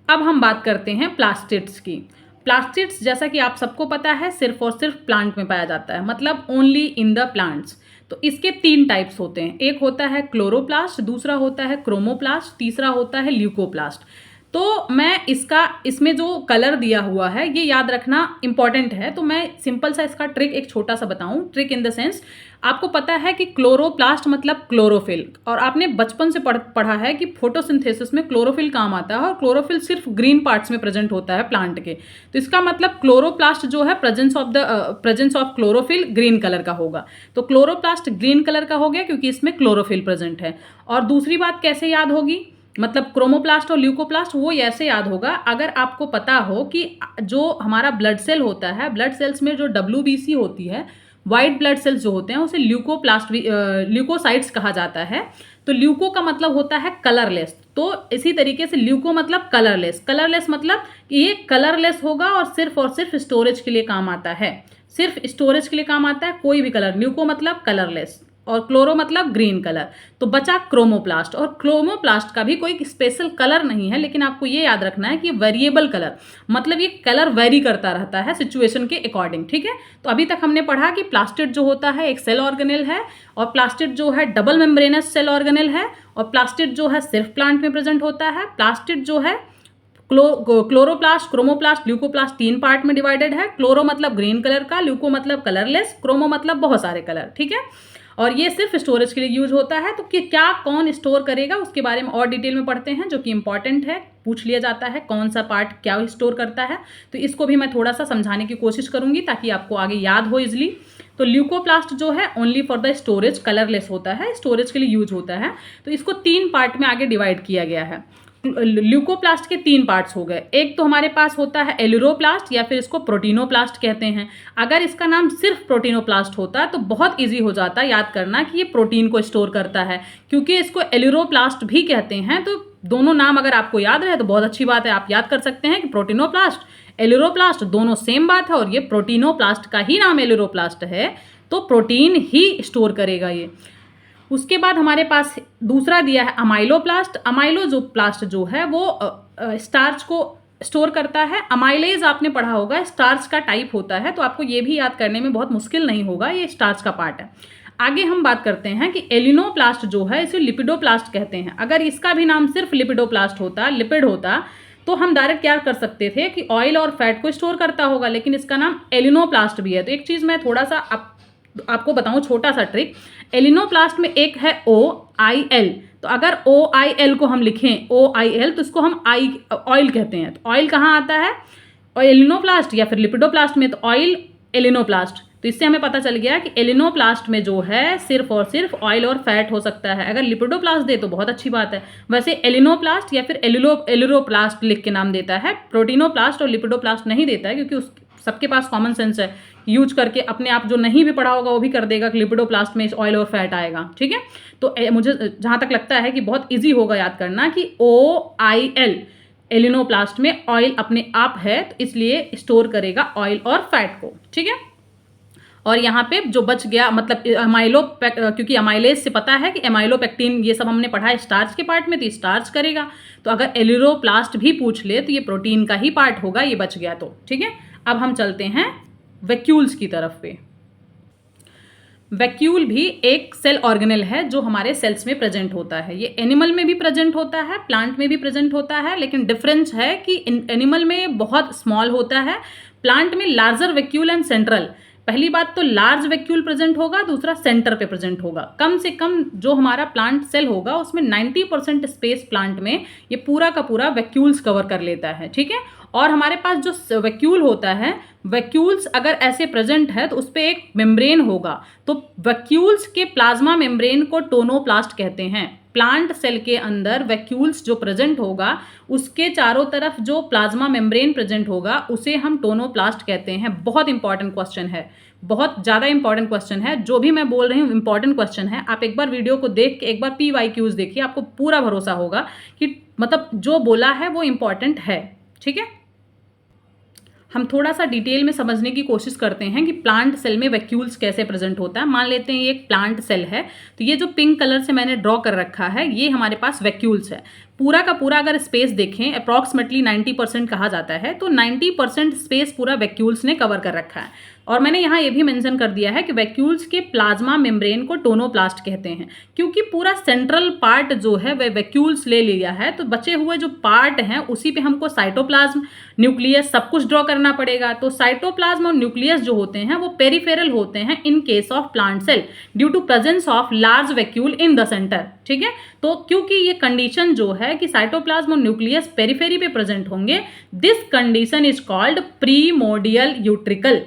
अब हम बात करते हैं प्लास्टिड्स की। प्लास्टिड्स जैसा कि आप सबको पता है सिर्फ और सिर्फ प्लांट में पाया जाता है, मतलब ओनली इन द प्लांट्स। तो इसके 3 टाइप्स होते हैं, एक होता है क्लोरोप्लास्ट, दूसरा होता है क्रोमोप्लास्ट, तीसरा होता है ल्यूकोप्लास्ट। तो मैं इसमें जो कलर दिया हुआ है ये याद रखना इंपॉर्टेंट है। तो मैं सिंपल सा इसका ट्रिक एक छोटा सा बताऊं, ट्रिक इन द सेंस, आपको पता है कि क्लोरोप्लास्ट मतलब क्लोरोफिल, और आपने बचपन से पढ़ा है कि फोटोसिंथेसिस में क्लोरोफिल काम आता है, और क्लोरोफिल सिर्फ ग्रीन पार्ट्स में प्रेजेंट होता है प्लांट के। तो इसका मतलब क्लोरोप्लास्ट जो है presence of chlorophyll green colour का होगा। तो क्लोरोप्लास्ट ग्रीन कलर का हो गया क्योंकि इसमें क्लोरोफिल प्रेजेंट है। और दूसरी बात कैसे याद होगी, मतलब क्रोमोप्लास्ट और ल्यूकोप्लास्ट, वो ऐसे याद होगा अगर आपको पता हो कि जो हमारा ब्लड सेल होता है, ब्लड सेल्स में जो WBC होती है, वाइट ब्लड सेल्स जो होते हैं, उसे ल्यूकोसाइट्स कहा जाता है। तो ल्यूको का मतलब होता है कलरलेस, तो इसी तरीके से ल्यूको मतलब कलरलेस। कलरलेस मतलब कि ये कलरलेस होगा और सिर्फ स्टोरेज के लिए काम आता है, सिर्फ स्टोरेज के लिए काम आता है, कोई भी कलर। ल्यूको मतलब कलरलेस और क्लोरो मतलब ग्रीन कलर। तो बचा क्रोमोप्लास्ट, और क्रोमोप्लास्ट का भी कोई स्पेशल कलर नहीं है, लेकिन आपको ये याद रखना है कि वेरिएबल कलर, मतलब ये कलर वेरी करता रहता है सिचुएशन के अकॉर्डिंग, ठीक है। तो अभी तक हमने पढ़ा कि प्लास्टिड जो होता है एक सेल ऑर्गेनेल है, और प्लास्टिड जो है डबल मेम्ब्रेनस सेल ऑर्गेनेल है, और प्लास्टिड जो है सिर्फ प्लांट में प्रेजेंट होता है। प्लास्टिड जो है क्लोरोप्लास्ट, क्रोमोप्लास्ट, ल्यूकोप्लास्ट 3 पार्ट में डिवाइडेड है। क्लोरो मतलब ग्रीन कलर का, ल्यूको मतलब कलरलेस, क्रोमो मतलब बहुत सारे कलर, ठीक है। और ये सिर्फ स्टोरेज के लिए यूज होता है। तो कि क्या कौन स्टोर करेगा उसके बारे में और डिटेल में पढ़ते हैं, जो कि इंपॉर्टेंट है, पूछ लिया जाता है कौन सा पार्ट क्या स्टोर करता है। तो इसको भी मैं थोड़ा सा समझाने की कोशिश करूंगी ताकि आपको आगे याद हो इजिली। तो ल्यूकोप्लास्ट जो है only for the storage, colourless होता है, स्टोरेज के लिए यूज होता है। तो इसको 3 पार्ट में आगे डिवाइड किया गया है। ल्यूकोप्लास्ट के 3 पार्ट्स हो गए। एक तो हमारे पास होता है एलुरोप्लास्ट, या फिर इसको प्रोटीनोप्लास्ट कहते हैं। अगर इसका नाम सिर्फ प्रोटीनोप्लास्ट होता तो बहुत इजी हो जाता याद करना कि ये प्रोटीन को स्टोर करता है, क्योंकि इसको एलुरोप्लास्ट भी कहते हैं। तो दोनों नाम अगर आपको याद रहे तो बहुत अच्छी बात है, आप याद कर सकते हैं कि प्रोटीनोप्लास्ट, एलुरोप्लास्ट दोनों सेम बात है, और ये प्रोटीनोप्लास्ट का ही नाम एलुरोप्लास्ट है, तो प्रोटीन ही स्टोर करेगा ये। उसके बाद हमारे पास दूसरा दिया है अमाइलोप्लास्ट। अमाइलो जो प्लास्ट जो है वो स्टार्च को स्टोर करता है। अमाइलेज आपने पढ़ा होगा, स्टार्च का टाइप होता है, तो आपको ये भी याद करने में बहुत मुश्किल नहीं होगा, ये स्टार्च का पार्ट है। आगे हम बात करते हैं कि एलिनोप्लास्ट जो है इसे लिपिडोप्लास्ट कहते हैं। अगर इसका भी नाम सिर्फ लिपिडोप्लास्ट होता, लिपिड होता, तो हम डायरेक्ट क्या कर सकते थे कि ऑयल और फैट को स्टोर करता होगा, लेकिन इसका नाम एलिनोप्लास्ट भी है। तो एक चीज़ मैं थोड़ा सा आपको बताऊं, छोटा सा ट्रिक। एलिनोप्लास्ट में एक है OIL, तो अगर OIL को हम लिखें OIL तो इसको हम ऑयल कहते हैं। तो ऑयल कहाँ आता है, और एलिनोप्लास्ट या फिर लिपिडोप्लास्ट में, तो ऑयल एलिनोप्लास्ट। तो इससे हमें पता चल गया कि एलिनोप्लास्ट में जो है सिर्फ और सिर्फ ऑयल और फैट हो सकता है। अगर लिपिडोप्लास्ट दे तो बहुत अच्छी बात है। वैसे एलिनोप्लास्ट या फिर एलुरोप्लास्ट लिख के नाम देता है, प्रोटीनोप्लास्ट और लिपिडोप्लास्ट नहीं देता है, क्योंकि सबके पास कॉमन सेंस है, यूज करके अपने आप जो नहीं भी पढ़ा होगा वो भी कर देगा कि लिपिडोप्लास्ट में ऑयल और फैट आएगा, ठीक है। तो मुझे जहाँ तक लगता है कि बहुत इजी होगा याद करना कि OIL एलिनोप्लास्ट में ऑयल अपने आप है, तो इसलिए स्टोर करेगा ऑयल और फैट को, ठीक है। और यहाँ पे जो बच गया मतलब क्योंकि अमाइलेज से पता है कि एमाइलोपेक्टिन ये सब हमने पढ़ा है स्टार्च के पार्ट में, तो स्टार्च करेगा। तो अगर एलिरोप्लास्ट भी पूछ ले तो ये प्रोटीन का ही पार्ट होगा, ये बच गया तो, ठीक है। अब हम चलते हैं वैक्यूल्स की तरफ पे। वैक्यूल भी एक सेल ऑर्गेनेल है जो हमारे सेल्स में प्रेजेंट होता है। ये एनिमल में भी प्रेजेंट होता है, प्लांट में भी प्रेजेंट होता है, लेकिन डिफरेंस है कि एनिमल में बहुत स्मॉल होता है, प्लांट में लार्जर वैक्यूल एंड सेंट्रल। पहली बात तो लार्ज वैक्यूल प्रेजेंट होगा, दूसरा सेंटर पे प्रेजेंट होगा। कम से कम जो हमारा प्लांट सेल होगा उसमें 90% स्पेस प्लांट में ये पूरा का पूरा वैक्यूल्स कवर कर लेता है, ठीक है। और हमारे पास जो वैक्यूल होता है, वैक्यूल्स अगर ऐसे प्रेजेंट है तो उस पर एक मेम्ब्रेन होगा। तो वैक्यूल्स के प्लाज्मा मेम्ब्रेन को टोनोप्लास्ट कहते हैं। प्लांट सेल के अंदर वैक्यूल्स जो प्रेजेंट होगा उसके चारों तरफ जो प्लाज्मा मेम्ब्रेन प्रेजेंट होगा उसे हम टोनोप्लास्ट कहते हैं। बहुत इंपॉर्टेंट क्वेश्चन है, बहुत ज़्यादा इंपॉर्टेंट क्वेश्चन है। जो भी मैं बोल रही हूँ इंपॉर्टेंट क्वेश्चन है। आप एक बार वीडियो को देख के एक बार PYQs देखिए, आपको पूरा भरोसा होगा कि मतलब जो बोला है वो इंपॉर्टेंट है, ठीक है। हम थोड़ा सा डिटेल में समझने की कोशिश करते हैं कि प्लांट सेल में वैक्यूल्स कैसे प्रेजेंट होता है। मान लेते हैं ये एक प्लांट सेल है, तो ये जो पिंक कलर से मैंने ड्रॉ कर रखा है ये हमारे पास वैक्यूल्स है। पूरा का पूरा अगर स्पेस देखें अप्रॉक्सीमेटली 90% कहा जाता है, तो 90% स्पेस पूरा वैक्यूल्स ने कवर कर रखा है। और मैंने यहाँ ये भी मेंशन कर दिया है कि वैक्यूल्स के प्लाज्मा मेम्ब्रेन को टोनोप्लास्ट कहते हैं, क्योंकि पूरा सेंट्रल पार्ट जो है वह वैक्यूल्स ले लिया है, तो बचे हुए जो पार्ट हैं उसी पे हमको साइटोप्लाज्म, न्यूक्लियस सब कुछ ड्रॉ करना पड़ेगा। तो साइटोप्लाज्म और न्यूक्लियस जो होते हैं वो पेरिफेरल होते हैं in case of plant cell due to presence of large vacuole in the centre. ठीक है, तो क्योंकि ये कंडीशन जो है कि साइटोप्लाज्म और न्यूक्लियस पेरिफेरी पे प्रेजेंट होंगे, this condition is called primordial utricle.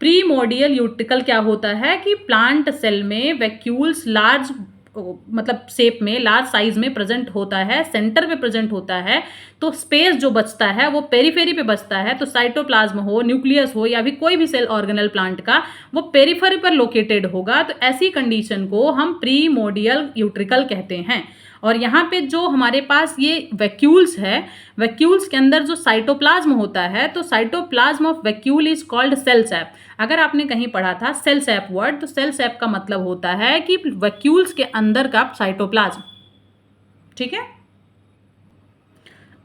Primordial utricle क्या होता है कि प्लांट सेल में वैक्यूल्स लार्ज मतलब शेप में, लार्ज साइज में प्रेजेंट होता है, सेंटर पे प्रेजेंट होता है, तो स्पेस जो बचता है वो पेरिफेरी पे बचता है। तो साइटोप्लाज्म हो, न्यूक्लियस हो या भी कोई भी सेल ऑर्गेनल प्लांट का, वो पेरिफेरी पर लोकेटेड होगा। तो ऐसी कंडीशन को हम प्रीमोर्डियल यूट्रिकल कहते हैं। और यहाँ पे जो हमारे पास ये वैक्यूल्स है, वैक्यूल्स के अंदर जो साइटोप्लाज्म होता है, तो cytoplasm of vacuole is called cell sap. अगर आपने कहीं पढ़ा था सेल सैप वर्ड, तो सेल सैप का मतलब होता है कि वैक्यूल्स के अंदर का साइटोप्लाज्म। ठीक है,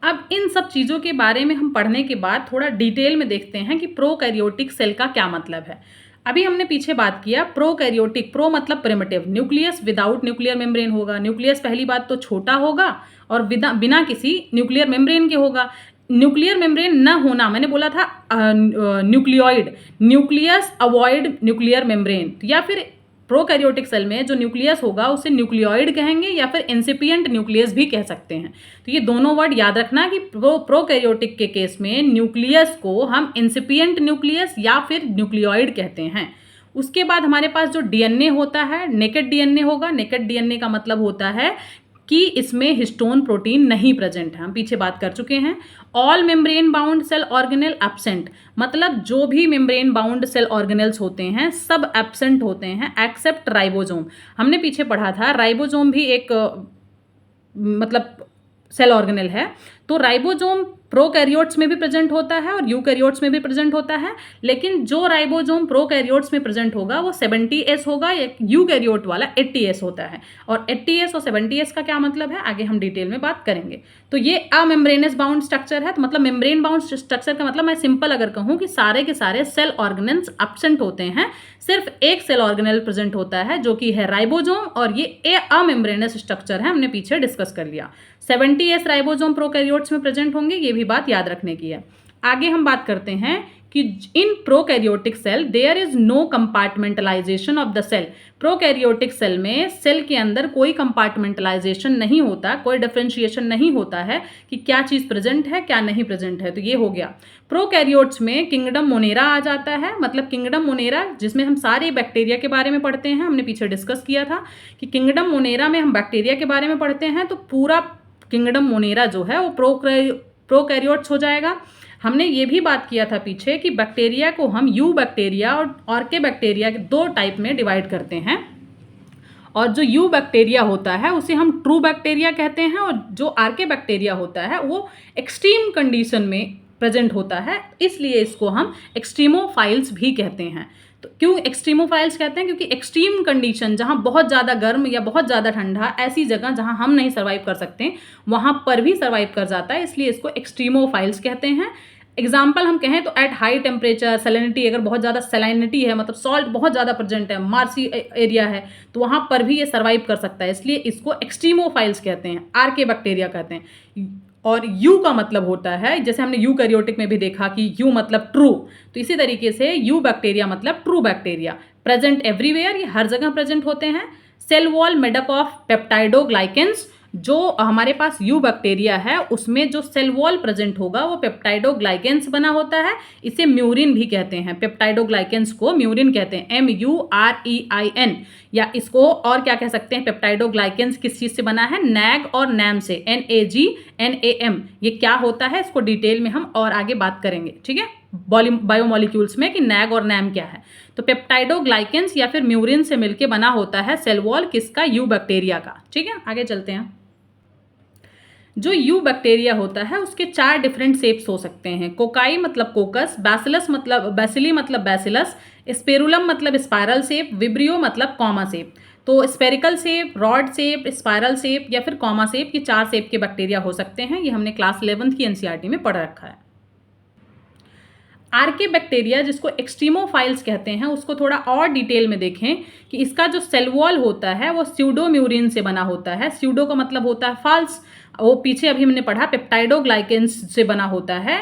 अब इन सब चीज़ों के बारे में हम पढ़ने के बाद थोड़ा डिटेल में देखते हैं कि प्रोकैरियोटिक सेल का क्या मतलब है। अभी हमने पीछे बात किया प्रोकैरियोटिक, प्रो मतलब primitive, nucleus without nuclear membrane होगा। न्यूक्लियस पहली बात तो छोटा होगा और बिना किसी न्यूक्लियर मेम्ब्रेन के होगा। न्यूक्लियर मेम्ब्रेन न होना, मैंने बोला था nucleoid, nucleus avoid nuclear membrane, या फिर प्रोकैरियोटिक सेल में जो न्यूक्लियस होगा उसे न्यूक्लियोइड कहेंगे या फिर इंसिपिएंट न्यूक्लियस भी कह सकते हैं। तो ये दोनों वर्ड याद रखना कि प्रोकैरियोटिक के केस में न्यूक्लियस को हम इंसिपिएंट न्यूक्लियस या फिर न्यूक्लियोइड कहते हैं। उसके बाद हमारे पास जो डीएनए होता है, नेकेड डीएनए होगा। नेकेड डीएनए का मतलब होता है कि इसमें हिस्टोन प्रोटीन नहीं प्रेजेंट है, हम पीछे बात कर चुके हैं। All membrane bound cell organelle absent, मतलब जो भी मेम्ब्रेन बाउंड सेल ऑर्गेनेल्स होते हैं सब एब्सेंट होते हैं एक्सेप्ट राइबोसोम। हमने पीछे पढ़ा था राइबोसोम भी एक मतलब सेल ऑर्गेनेल है। तो राइबोसोम प्रोकैरियोट्स में भी प्रेजेंट होता है और यूकैरियोट्स में भी प्रेजेंट होता है, लेकिन जो राइबोसोम प्रोकैरियोट्स में प्रेजेंट होगा वो 70S होगा, यूकैरियोट वाला 80S होता है। और 80S और 70S का क्या मतलब है आगे हम डिटेल में बात करेंगे। तो ये अमेम्ब्रेनस बाउंड स्ट्रक्चर है, तो मतलब मेम्ब्रेन बाउंड स्ट्रक्चर का मतलब मैं सिंपल अगर कहूँ कि सारे के सारे सेल ऑर्गेनेल्स एब्सेंट होते हैं, सिर्फ एक सेल ऑर्गेनेल प्रेजेंट होता है जो कि है राइबोसोम, और ये अमेम्ब्रेनस स्ट्रक्चर है, हमने पीछे डिस्कस कर लिया। 70S राइबोसोम प्रोकैरियोट्स में प्रेजेंट होंगे, ये भी बात याद रखने की है। आगे हम बात करते हैं कि in prokaryotic cell there is no compartmentalisation of the cell. Prokaryotic cell में सेल के अंदर कोई कंपार्टमेंटलाइजेशन नहीं होता, कोई डिफरेंशिएशन नहीं होता है कि क्या चीज़ प्रेजेंट है क्या नहीं प्रेजेंट है। तो ये हो गया। प्रोकैरियोट्स में किंगडम मोनेरा आ जाता है, मतलब किंगडम मोनेरा जिसमें हम सारे बैक्टीरिया के बारे में पढ़ते हैं, हमने पीछे डिस्कस किया था कि किंगडम मोनेरा में हम बैक्टीरिया के बारे में पढ़ते हैं, तो पूरा किंगडम मोनेरा जो है वो प्रोकैरियोट्स हो जाएगा। हमने ये भी बात किया था पीछे कि बैक्टीरिया को हम यू बैक्टीरिया और आर्के बैक्टीरिया के दो टाइप में डिवाइड करते हैं, और जो यू बैक्टीरिया होता है उसे हम ट्रू बैक्टीरिया कहते हैं, और जो आर्के बैक्टीरिया होता है वो एक्सट्रीम कंडीशन में प्रेजेंट होता है, इसलिए इसको हम एक्सट्रीमोफाइल्स भी कहते हैं। तो क्यों एक्सट्रीमोफाइल्स कहते हैं? क्योंकि एक्सट्रीम कंडीशन जहाँ बहुत ज़्यादा गर्म या बहुत ज़्यादा ठंडा, ऐसी जगह जहाँ हम नहीं सर्वाइव कर सकते वहाँ पर भी सर्वाइव कर जाता है, इसलिए इसको एक्सट्रीमोफाइल्स कहते हैं। एग्जाम्पल हम कहें तो एट हाई टेम्परेचर सैलिनिटी, अगर बहुत ज़्यादा सैलिनिटी है मतलब सॉल्ट बहुत ज़्यादा प्रेजेंट है, मार्सी एरिया है, तो वहाँ पर भी ये सर्वाइव कर सकता है, इसलिए इसको एक्सट्रीमोफाइल्स कहते हैं, आर्के बैक्टीरिया कहते हैं। और यू का मतलब होता है, जैसे हमने यूकैरियोटिक में भी देखा कि यू मतलब ट्रू, तो इसी तरीके से यू बैक्टीरिया मतलब ट्रू बैक्टीरिया, प्रेजेंट एवरीवेयर, ये हर जगह प्रेजेंट होते हैं। सेल वॉल मेडअप ऑफ पेप्टाइडोग्लाइकेंस, जो हमारे पास यू बैक्टीरिया है उसमें जो सेल वॉल प्रेजेंट होगा वो पेप्टाइडोग्लाइकेंस बना होता है, इसे म्यूरिन भी कहते हैं। पेप्टाइडोग्लाइकेंस को म्यूरिन कहते हैं, MUREIN, या इसको और क्या कह सकते हैं, पेप्टाइडोग्लाइकेंस किस चीज़ से बना है, नैग और नैम से, NAG/NAM। ये क्या होता है इसको डिटेल में हम और आगे बात करेंगे, ठीक है, बायोमोलिक्यूल्स में कि नैग और नैम क्या है। तो पेप्टाइडोग्लाइकेंस या फिर म्यूरिन से मिलके बना होता है सेल वॉल किसका, यू बैक्टीरिया का। ठीक है, आगे चलते हैं। जो यू बैक्टीरिया होता है उसके 4 डिफरेंट शेप्स हो सकते हैं। कोकाई मतलब कोकस, बैसिलस मतलब बैसिली मतलब बैसिलस, स्पेरुलम मतलब स्पायरल शेप, विब्रियो मतलब कॉमा शेप। तो spherical shape, rod shape, spiral shape या फिर कॉमा शेप, ये 4 शेप के बैक्टीरिया हो सकते हैं। ये हमने क्लास 11th की एनसीईआरटी में पढ़ रखा है। आर्के बैक्टीरिया जिसको एक्सट्रीमोफाइल्स कहते हैं, उसको थोड़ा और डिटेल में देखें कि इसका जो सेल वॉल होता है वो स्यूडोम्यूरिन से बना होता है। स्यूडो का मतलब होता है फाल्स, वो पीछे अभी हमने पढ़ा पेप्टाइडोग्लाइकेन्स से बना होता है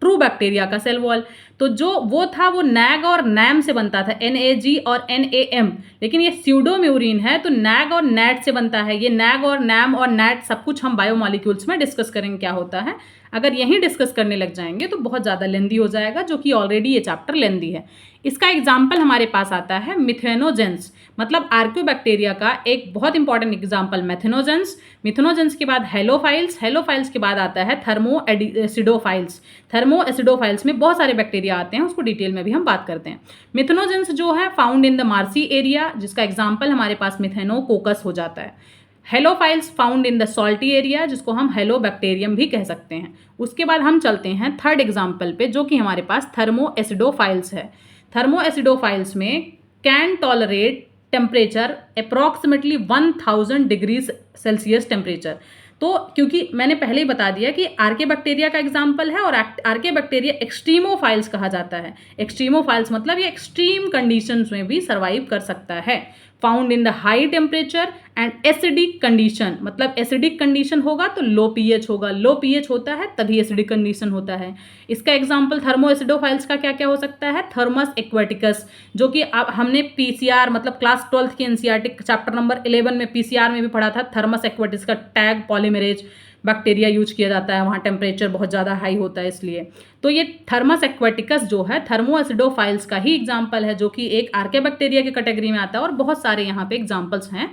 ट्रू बैक्टीरिया का सेल वॉल। तो जो वो था वो नैग और नैम से बनता था, NAG और NAM, लेकिन ये स्यूडोम्यूरिन है तो नैग और नैट से बनता है। ये नैग और नैम और नैट सब कुछ हम बायोमॉलिक्यूल्स में डिस्कस करेंगे क्या होता है। अगर यहीं डिस्कस करने लग जाएंगे तो बहुत ज़्यादा लेंदी हो जाएगा, जो कि ऑलरेडी ये चैप्टर लेंदी है। इसका एग्जाम्पल हमारे पास आता है मिथेनोजेंस, मतलब आर्कियोबैक्टीरिया का एक बहुत इंपॉर्टेंट एग्जाम्पल मेथेनोजेंस। मिथेनोजेंस के बाद हेलोफाइल्स, हेलोफाइल्स के बाद आता है थर्मोएसिडोफाइल्स। थर्मोएसिडोफाइल्स में बहुत सारे बैक्टीरिया आते हैं, उसको डिटेल में भी हम बात करते हैं। मिथेनोजेंस जो है found in the marshy area, जिसका एग्जाम्पल हमारे पास मिथेनोकोकस हो जाता है। Halophiles found in the salty area, जिसको हम हेलोबैक्टीरियम भी कह सकते हैं। उसके बाद हम चलते हैं थर्ड एग्जाम्पल पे, जो कि हमारे पास थर्मोएसिडोफाइल्स है। थर्मोएसिडोफाइल्स में can tolerate temperature approximately 1000 degrees Celsius temperature. तो क्योंकि मैंने पहले ही बता दिया कि आर्के बैक्टीरिया का एग्जाम्पल है और आर्के बैक्टीरिया एक्सट्रीमोफाइल्स कहा जाता है। एक्सट्रीमोफाइल्स मतलब ये एक्सट्रीम कंडीशंस में भी सर्वाइव कर सकता है। Found in the high temperature and acidic condition, मतलब एसिडिक कंडीशन होगा तो लो पीएच होगा, लो पीएच होता है तभी एसिडिक कंडीशन होता है। इसका एग्जांपल थर्मोएसिडोफाइल्स का क्या क्या हो सकता है, थर्मस एक्वेटिकस, जो कि अब हमने पीसीआर मतलब क्लास 12th की एनसीईआरटी चैप्टर नंबर 11 में पीसीआर में भी पढ़ा था। थर्मस एक्वेटिकस का टैग पॉलीमरेज बैक्टीरिया यूज किया जाता है, वहाँ टेम्परेचर बहुत ज़्यादा हाई होता है इसलिए। तो ये थर्मस एक्वेटिकस जो है थर्मोएसिडोफाइल्स का ही एग्जाम्पल है, जो कि एक आर्के बैक्टीरिया की कैटेगरी में आता है। और बहुत सारे यहाँ पे एग्जाम्पल्स हैं,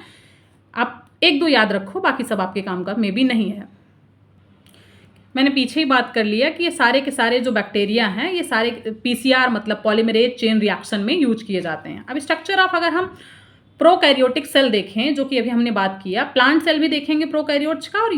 आप एक दो याद रखो, बाकी सब आपके काम का मे भी नहीं है। मैंने पीछे ही बात कर लिया कि ये सारे के सारे जो बैक्टीरिया हैं ये सारे पीसीआर मतलब पॉलीमरेज चेन रिएक्शन में यूज किए जाते हैं। अब स्ट्रक्चर ऑफ अगर हम प्रोकैरियोटिक सेल देखें, जो कि अभी हमने बात किया, प्लांट सेल भी देखेंगे प्रोकैरियोट्स का और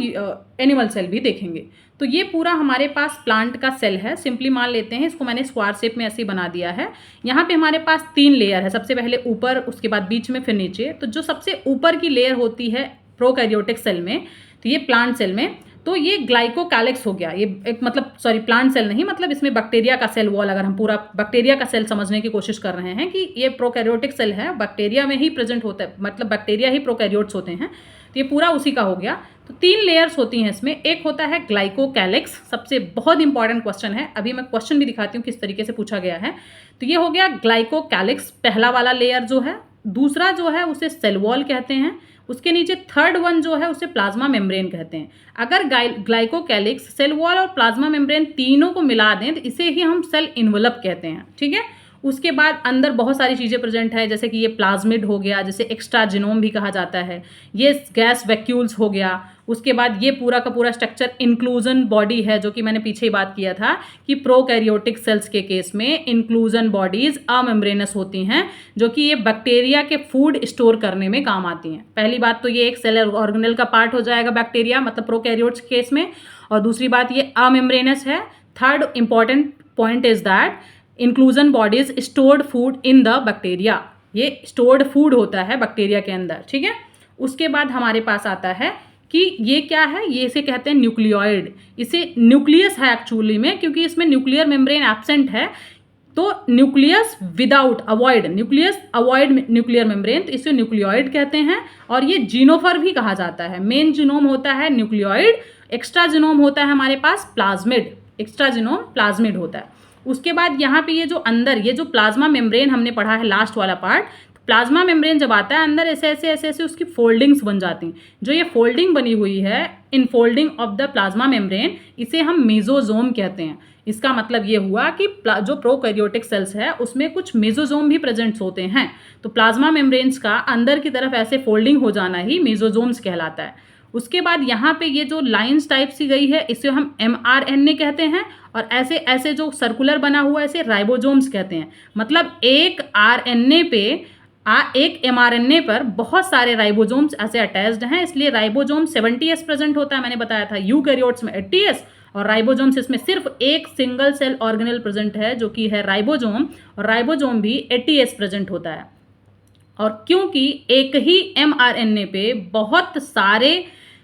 एनिमल सेल भी देखेंगे। तो ये पूरा हमारे पास प्लांट का सेल है। सिंपली मान लेते हैं इसको, मैंने स्क्वायर शेप में ऐसे ही बना दिया है। यहाँ पे हमारे पास 3 लेयर है, सबसे पहले ऊपर, उसके बाद बीच में, फिर नीचे। तो जो सबसे ऊपर की लेयर होती है प्रोकैरियोटिक सेल में, तो ये प्लांट सेल में, तो ये ग्लाइकोकैलिक्स हो गया। ये एक मतलब सॉरी प्लांट सेल नहीं, मतलब इसमें बैक्टीरिया का सेल वॉल, अगर हम पूरा बैक्टीरिया का सेल समझने की कोशिश कर रहे हैं कि ये प्रोकैरियोटिक सेल है, बैक्टीरिया में ही प्रेजेंट होता है, मतलब बैक्टीरिया ही प्रोकैरियोट्स होते हैं, तो ये पूरा उसी का हो गया। तो 3 लेयर्स होती हैं इसमें। एक होता है ग्लाइकोकैलिक्स, सबसे बहुत इंपॉर्टेंट क्वेश्चन है, अभी मैं क्वेश्चन भी दिखाती हूँ किस तरीके से पूछा गया है। तो ये हो गया ग्लाइकोकैलिक्स, पहला वाला लेयर जो है। दूसरा जो है उसे सेल वॉल कहते हैं। उसके नीचे थर्ड वन जो है उसे प्लाज्मा मेम्ब्रेन कहते हैं। अगर ग्लाइकोकैलिक्स, सेल वॉल और प्लाज्मा मेम्ब्रेन तीनों को मिला दें तो इसे ही हम सेल इन्वेलप कहते हैं, ठीक है। उसके बाद अंदर बहुत सारी चीज़ें प्रेजेंट है, जैसे कि ये प्लाज्मिड हो गया, जैसे एक्स्ट्रा जिनोम भी कहा जाता है, ये गैस वैक्यूल्स हो गया। उसके बाद ये पूरा का पूरा स्ट्रक्चर इंक्लूजन बॉडी है, जो कि मैंने पीछे ही बात किया था कि प्रोकैरियोटिक सेल्स के केस में इंक्लूजन बॉडीज अमेम्ब्रेनस होती हैं, जो कि ये बैक्टीरिया के फूड स्टोर करने में काम आती हैं। पहली बात तो ये एक सेल ऑर्गेनेल का पार्ट हो जाएगा बैक्टीरिया, मतलब प्रोकैरियोट्स केस में। और दूसरी बात ये अमेम्ब्रेनस है। Third important point is that inclusion bodies stored food in the bacteria, ये स्टोर्ड फूड होता है बैक्टीरिया के अंदर, ठीक है। उसके बाद हमारे पास आता है कि ये क्या है, ये इसे कहते हैं न्यूक्लियोइड। इसे न्यूक्लियस है एक्चुअली में, क्योंकि इसमें न्यूक्लियर मेम्ब्रेन एब्सेंट है, तो nucleus without avoid, nucleus avoid nuclear membrane, तो इसे न्यूक्लियोइड कहते हैं। और ये जीनोफर भी कहा जाता है। मेन जीनोम होता है न्यूक्लियोइड, एक्स्ट्रा जीनोम होता है हमारे पास प्लाज्मिड, एक्स्ट्रा जीनोम प्लाज्मिड होता है। उसके बाद यहाँ पे ये जो अंदर ये जो प्लाज्मा मेम्ब्रेन हमने पढ़ा है लास्ट वाला पार्ट, प्लाज्मा मेम्ब्रेन जब आता है अंदर ऐसे ऐसे ऐसे ऐसे उसकी फोल्डिंग्स बन जाती हैं। जो ये फोल्डिंग बनी हुई है, infolding of the plasma membrane, इसे हम मेसोजोम कहते हैं। इसका मतलब ये हुआ कि जो प्रोकैरियोटिक सेल्स है उसमें कुछ मेसोजोम भी प्रेजेंट्स होते हैं। तो प्लाज्मा मेम्ब्रेन्स का अंदर की तरफ ऐसे फोल्डिंग हो जाना ही मेसोजोम्स कहलाता है। उसके बाद यहाँ पे ये जो लाइंस टाइप सी गई है इसे हम mRNA कहते हैं, और ऐसे ऐसे जो सर्कुलर बना हुआ है इसे राइबोजोम्स कहते हैं। मतलब एक RNA पे एक mRNA पर बहुत सारे राइबोजोम्स ऐसे अटैच्ड हैं, इसलिए राइबोजोम 70S प्रेजेंट होता है। मैंने बताया था यूकैरियोट्स में 80S, और राइबोजोम्स इसमें सिर्फ एक सिंगल सेल ऑर्गेनेल प्रेजेंट है जो कि है राइबोजोम, और राइबोजोम भी 80S प्रेजेंट होता है। और क्योंकि एक ही mRNA पे बहुत सारे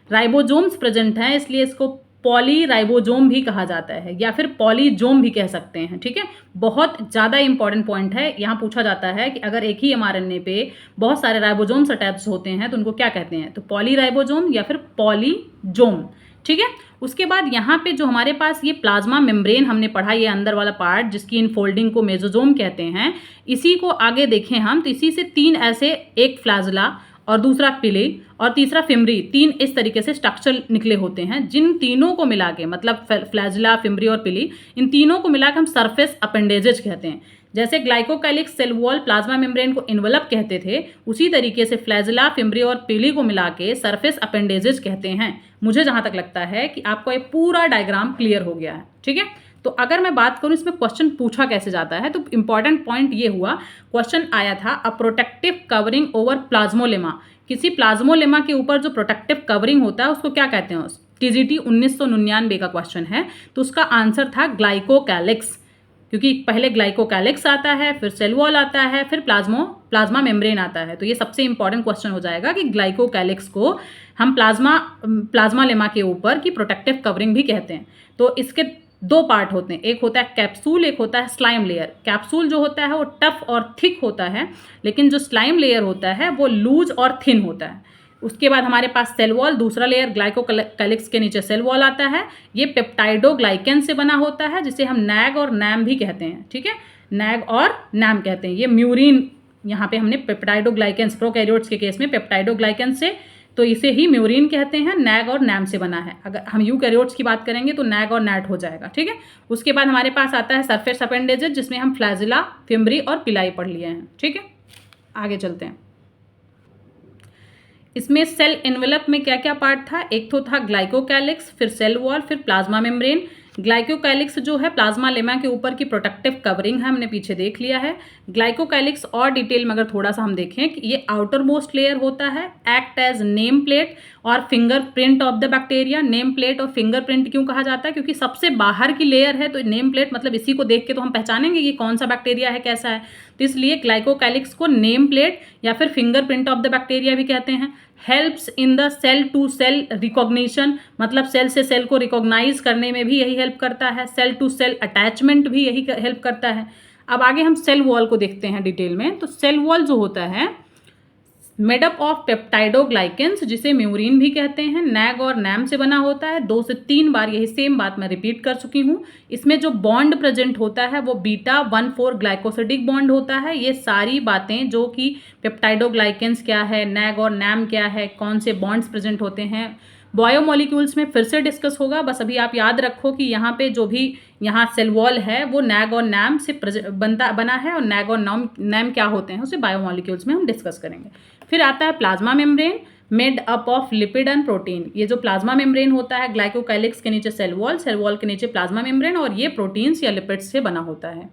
राइबोसोम्स प्रेजेंट हैं, इसलिए इसको पॉलीराइबोसोम भी कहा जाता है या फिर पॉलीजोम भी कह सकते हैं। ठीक है, बहुत ज़्यादा इंपॉर्टेंट पॉइंट है। यहाँ पूछा जाता है कि अगर एक ही mRNA पे बहुत सारे राइबोसोम्स अटैच होते हैं तो उनको क्या कहते हैं, तो पॉलीराइबोसोम या फिर पॉलीजोम। ठीक है, उसके बाद यहाँ पे जो हमारे पास ये प्लाज्मा मेम्ब्रेन हमने पढ़ा, ये अंदर वाला पार्ट जिसकी इनफोल्डिंग को मेसोसोम कहते हैं, इसी को आगे देखें हम तो इसी से तीन ऐसे, एक फ्लैजिला और दूसरा पिली और तीसरा फिम्बरी, तीन इस तरीके से स्ट्रक्चर निकले होते हैं, जिन तीनों को मिला के मतलब फ्लैजिला, फिम्बरी और पिली, इन तीनों को मिला के हम सरफेस अपेंडेजेज कहते हैं। जैसे glycocalyx cell wall plasma membrane को इन्वेलप कहते थे, उसी तरीके से फ्लैजिला, फिम्बरी और पिली को मिला के सरफेस अपेंडेजेज कहते हैं। मुझे जहाँ तक लगता है कि आपको ये पूरा डायग्राम क्लियर हो गया है। ठीक है, तो अगर मैं बात करूं इसमें क्वेश्चन पूछा कैसे जाता है, तो इंपॉर्टेंट पॉइंट ये हुआ, क्वेश्चन आया था अ प्रोटेक्टिव कवरिंग ओवर प्लाज्मोलेमा। किसी प्लाज्मोलेमा के ऊपर जो प्रोटेक्टिव कवरिंग होता है उसको क्या कहते हैं, टीजीटी 1999 का क्वेश्चन है, तो उसका आंसर था ग्लाइकोकैलिक्स, क्योंकि पहले ग्लाइकोकैलिक्स आता है, फिर सेल वॉल आता है, फिर प्लाज्मा मेम्ब्रेन आता है। तो ये सबसे इंपॉर्टेंट क्वेश्चन हो जाएगा कि ग्लाइकोकैलिक्स को हम प्लाज्मा लेमा के ऊपर की प्रोटेक्टिव कवरिंग भी कहते हैं। तो इसके दो पार्ट होते हैं, एक होता है कैप्सूल, एक होता है स्लाइम लेयर। कैप्सूल जो होता है वो टफ और थिक होता है, लेकिन जो स्लाइम लेयर होता है वो लूज और थिन होता है। उसके बाद हमारे पास सेल वॉल, दूसरा लेयर ग्लाइकोकैलिक्स के नीचे सेल वॉल आता है। ये पेप्टाइडोग्लाइकेन से बना होता है, जिसे हम नैग और नैम भी कहते हैं। ठीक है, नैग और नैम कहते हैं। ये म्यूरिन, यहाँ पे हमने पेप्टाइडोग्लाइकेंस, प्रोकैरियोट्स के केस में पेप्टाइडोग्लाइकेन से, तो इसे ही म्यूरिन कहते हैं। नैग और नैम से बना है। अगर हम यूकैरियोट्स की बात करेंगे तो नैग और नैट हो जाएगा। ठीक है, उसके बाद हमारे पास आता है सरफेस अपेंडेजेस, जिसमें हम फ्लैजिला, फिम्बरी और पिलाई पढ़ लिए हैं। ठीक है, आगे चलते हैं। इसमें सेल एनवेलप में क्या क्या पार्ट था, एक तो था ग्लाइकोकैलिक्स, फिर सेल वॉल, फिर प्लाज्मा मेम्ब्रेन। ग्लाइकोकैलिक्स जो है प्लाज्मा लेमा के ऊपर की प्रोटेक्टिव कवरिंग है, हमने पीछे देख लिया है। ग्लाइकोकैलिक्स और डिटेल में अगर थोड़ा सा हम देखें कि ये आउटर मोस्ट लेयर होता है, एक्ट एज नेम प्लेट और fingerprint of the bacteria. Name plate और फिंगरप्रिंट क्यों कहा जाता है, क्योंकि सबसे बाहर की लेयर है, तो नेम प्लेट मतलब इसी को देख के तो हम पहचानेंगे कि कौन सा बैक्टीरिया है, कैसा है। तो इसलिए ग्लाइकोकैलिक्स को नेम प्लेट या फिर फिंगरप्रिंट ऑफ द बैक्टीरिया भी कहते हैं। Helps in the cell to cell recognition, मतलब सेल से सेल को रिकॉग्नाइज करने में भी यही हेल्प करता है। सेल टू सेल अटैचमेंट भी यही हेल्प करता है। अब आगे हम सेल वॉल को देखते हैं डिटेल में। तो सेल वॉल जो होता है मेडअप ऑफ पेप्टाइडोग्लाइकेंस, जिसे म्यूरिन भी कहते हैं, नैग और नैम से बना होता है। 2 से 3 बार यही सेम बात मैं रिपीट कर चुकी हूँ। इसमें जो बॉन्ड प्रेजेंट होता है वो बीटा 1,4 ग्लाइकोसिडिक बॉन्ड होता है। ये सारी बातें जो कि पेप्टाइडोग्लाइकेंस क्या है, नैग और नैम क्या है, कौन से बॉन्ड्स प्रेजेंट होते हैं, बायोमोलिक्यूल्स में फिर से डिस्कस होगा। बस अभी आप याद रखो कि यहाँ पे जो भी यहाँ सेल वॉल है वो नैग और नैम से बना है, और नैग और नैम क्या होते हैं उसे बायोमोलिक्यूल्स में हम डिस्कस करेंगे। फिर आता है plasma membrane, made up of lipid and protein. ये जो प्लाज्मा मेम्ब्रेन होता है, ग्लाइकोकैलिक्स के नीचे सेल वॉल के नीचे प्लाज्मा मेम्ब्रेन, और ये प्रोटीन्स या लिपिड्स से बना होता है।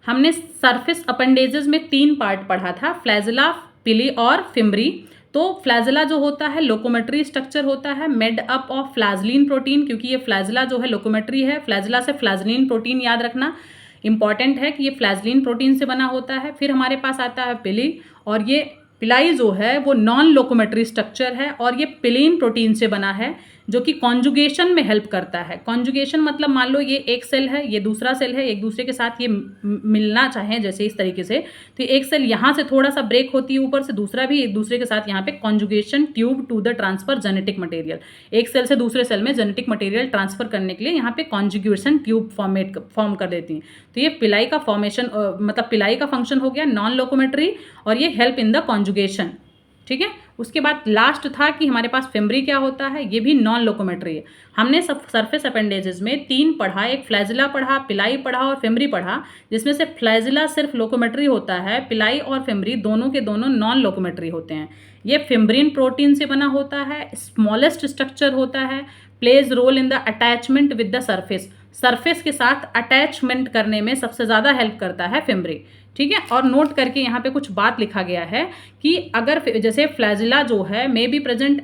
हमने सरफेस अपेंडेजेस में 3 पार्ट पढ़ा था, फ्लैजिला, पिली और फिम्बरी। तो फ्लैजिला जो होता है लोकोमेट्री स्ट्रक्चर होता है, मेड अप ऑफ फ्लैजलिन प्रोटीन, क्योंकि ये फ्लैजिला जो है लोकोमेट्री है। फ्लैजिला से फ्लैजलिन प्रोटीन याद रखना इंपॉर्टेंट है कि ये फ्लैजलिन प्रोटीन से बना होता है। फिर हमारे पास आता है पिली, और ये पिलाई जो है वो नॉन लोकोमेट्री स्ट्रक्चर है, और ये पिलीन प्रोटीन से बना है, जो कि कॉन्जुगेशन में हेल्प करता है। कॉन्जुगेशन मतलब मान लो ये एक सेल है, ये दूसरा सेल है, एक दूसरे के साथ ये मिलना चाहें जैसे इस तरीके से, तो एक सेल यहाँ से थोड़ा सा ब्रेक होती है ऊपर से, दूसरा भी एक दूसरे के साथ यहाँ पे conjugation tube to the transfer genetic material. एक सेल से दूसरे सेल में जेनेटिक मटेरियल ट्रांसफर करने के लिए यहाँ पे कॉन्जुगेशन ट्यूब फॉर्म कर देती हैं। तो ये पिलाई का फॉर्मेशन मतलब पिलाई का फंक्शन हो गया नॉन लोकोमेट्री, और ये हेल्प इन द कॉन्जुगेशन। ठीक है, उसके बाद लास्ट था कि हमारे पास फिम्बरी क्या होता है, ये भी नॉन लोकोमेट्री है। हमने सब सरफेस अपेंडेजेस में 3 पढ़ा, एक फ्लैजिला पढ़ा, पिलाई पढ़ा और फिम्बरी पढ़ा, जिसमें से फ्लैजिला सिर्फ लोकोमेट्री होता है, पिलाई और फिम्बरी दोनों के दोनों नॉन लोकोमेट्री होते हैं। ये फिम्ब्रिन प्रोटीन से बना होता है, स्मॉलेस्ट स्ट्रक्चर होता है, plays role in the attachment with the surface. Surface के साथ अटैचमेंट करने में सबसे ज़्यादा हेल्प करता है फिम्बरी। ठीक है, और नोट करके यहाँ पे कुछ बात लिखा गया है कि अगर जैसे फ्लैजिला जो है may be present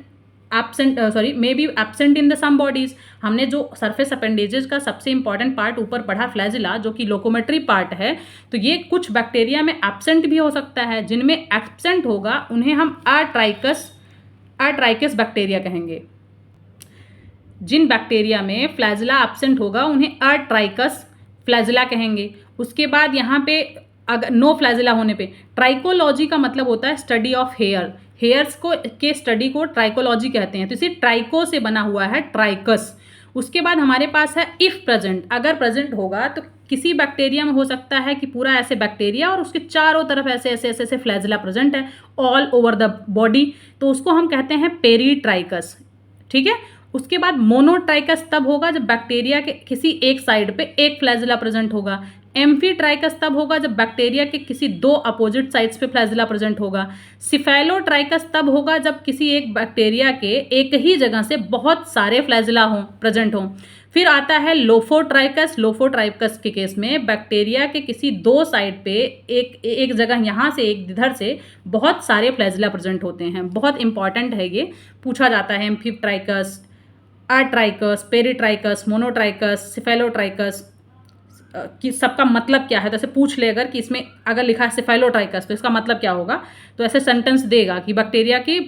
may be absent in the some bodies. हमने जो सरफेस अपेंडेजेस का सबसे इंपॉर्टेंट पार्ट ऊपर पढ़ा फ्लैजिला, जो कि लोकोमेट्री पार्ट है, तो ये कुछ बैक्टीरिया में एब्सेंट भी हो सकता है। जिनमें एब्सेंट होगा उन्हें हम अट्राइकस बैक्टीरिया कहेंगे। जिन बैक्टीरिया में फ्लैजिला एब्सेंट होगा उन्हें अट्राइकस फ्लैजिला कहेंगे। उसके बाद यहाँ पे अगर नो फ्लैजिला होने पे ट्राइकोलॉजी का मतलब होता है स्टडी ऑफ हेयर्स के स्टडी को ट्राइकोलॉजी कहते हैं। तो इसे ट्राइको से बना हुआ है ट्राइकस। उसके बाद हमारे पास है इफ प्रेजेंट। अगर प्रेजेंट होगा तो किसी बैक्टीरिया में हो सकता है कि पूरा ऐसे बैक्टीरिया और उसके चारों तरफ ऐसे ऐसे ऐसे ऐसे फ्लैजिला प्रेजेंट है ऑल ओवर द बॉडी, तो उसको हम कहते हैं पेरीट्राइकस। ठीक है। उसके बाद मोनोट्राइकस तब होगा जब बैक्टीरिया के किसी एक साइड पे एक फ्लैजिला प्रेजेंट होगा। एम्फीट्राइकस तब होगा जब बैक्टीरिया के किसी दो अपोजिट साइड्स पे फ्लैजिला प्रेजेंट होगा। सिफेलोट्राइकस तब होगा जब किसी एक बैक्टीरिया के एक ही जगह से बहुत सारे फ्लैजिला प्रेजेंट हों। फिर आता है लोफोट्राइकस। लोफोट्राइकस के केस में बैक्टीरिया के किसी दो साइड पे एक जगह यहाँ से एक इधर से बहुत सारे फ्लैजिला प्रेजेंट होते हैं। बहुत इंपॉर्टेंट है, ये पूछा जाता है। एम्फीट्राइकस, अट्राइकस, पेरीट्राइकस, मोनोट्राइकस, सिफेलोट्राइकस कि सबका मतलब क्या है। तो ऐसे पूछ ले अगर कि इसमें अगर लिखा है सिफेलोट्राइकस तो इसका मतलब क्या होगा, तो ऐसे सेंटेंस देगा कि बैक्टीरिया की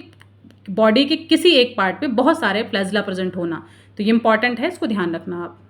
बॉडी के किसी एक पार्ट पे बहुत सारे फ्लैजिला प्रेजेंट होना। तो ये इंपॉर्टेंट है, इसको ध्यान रखना आप।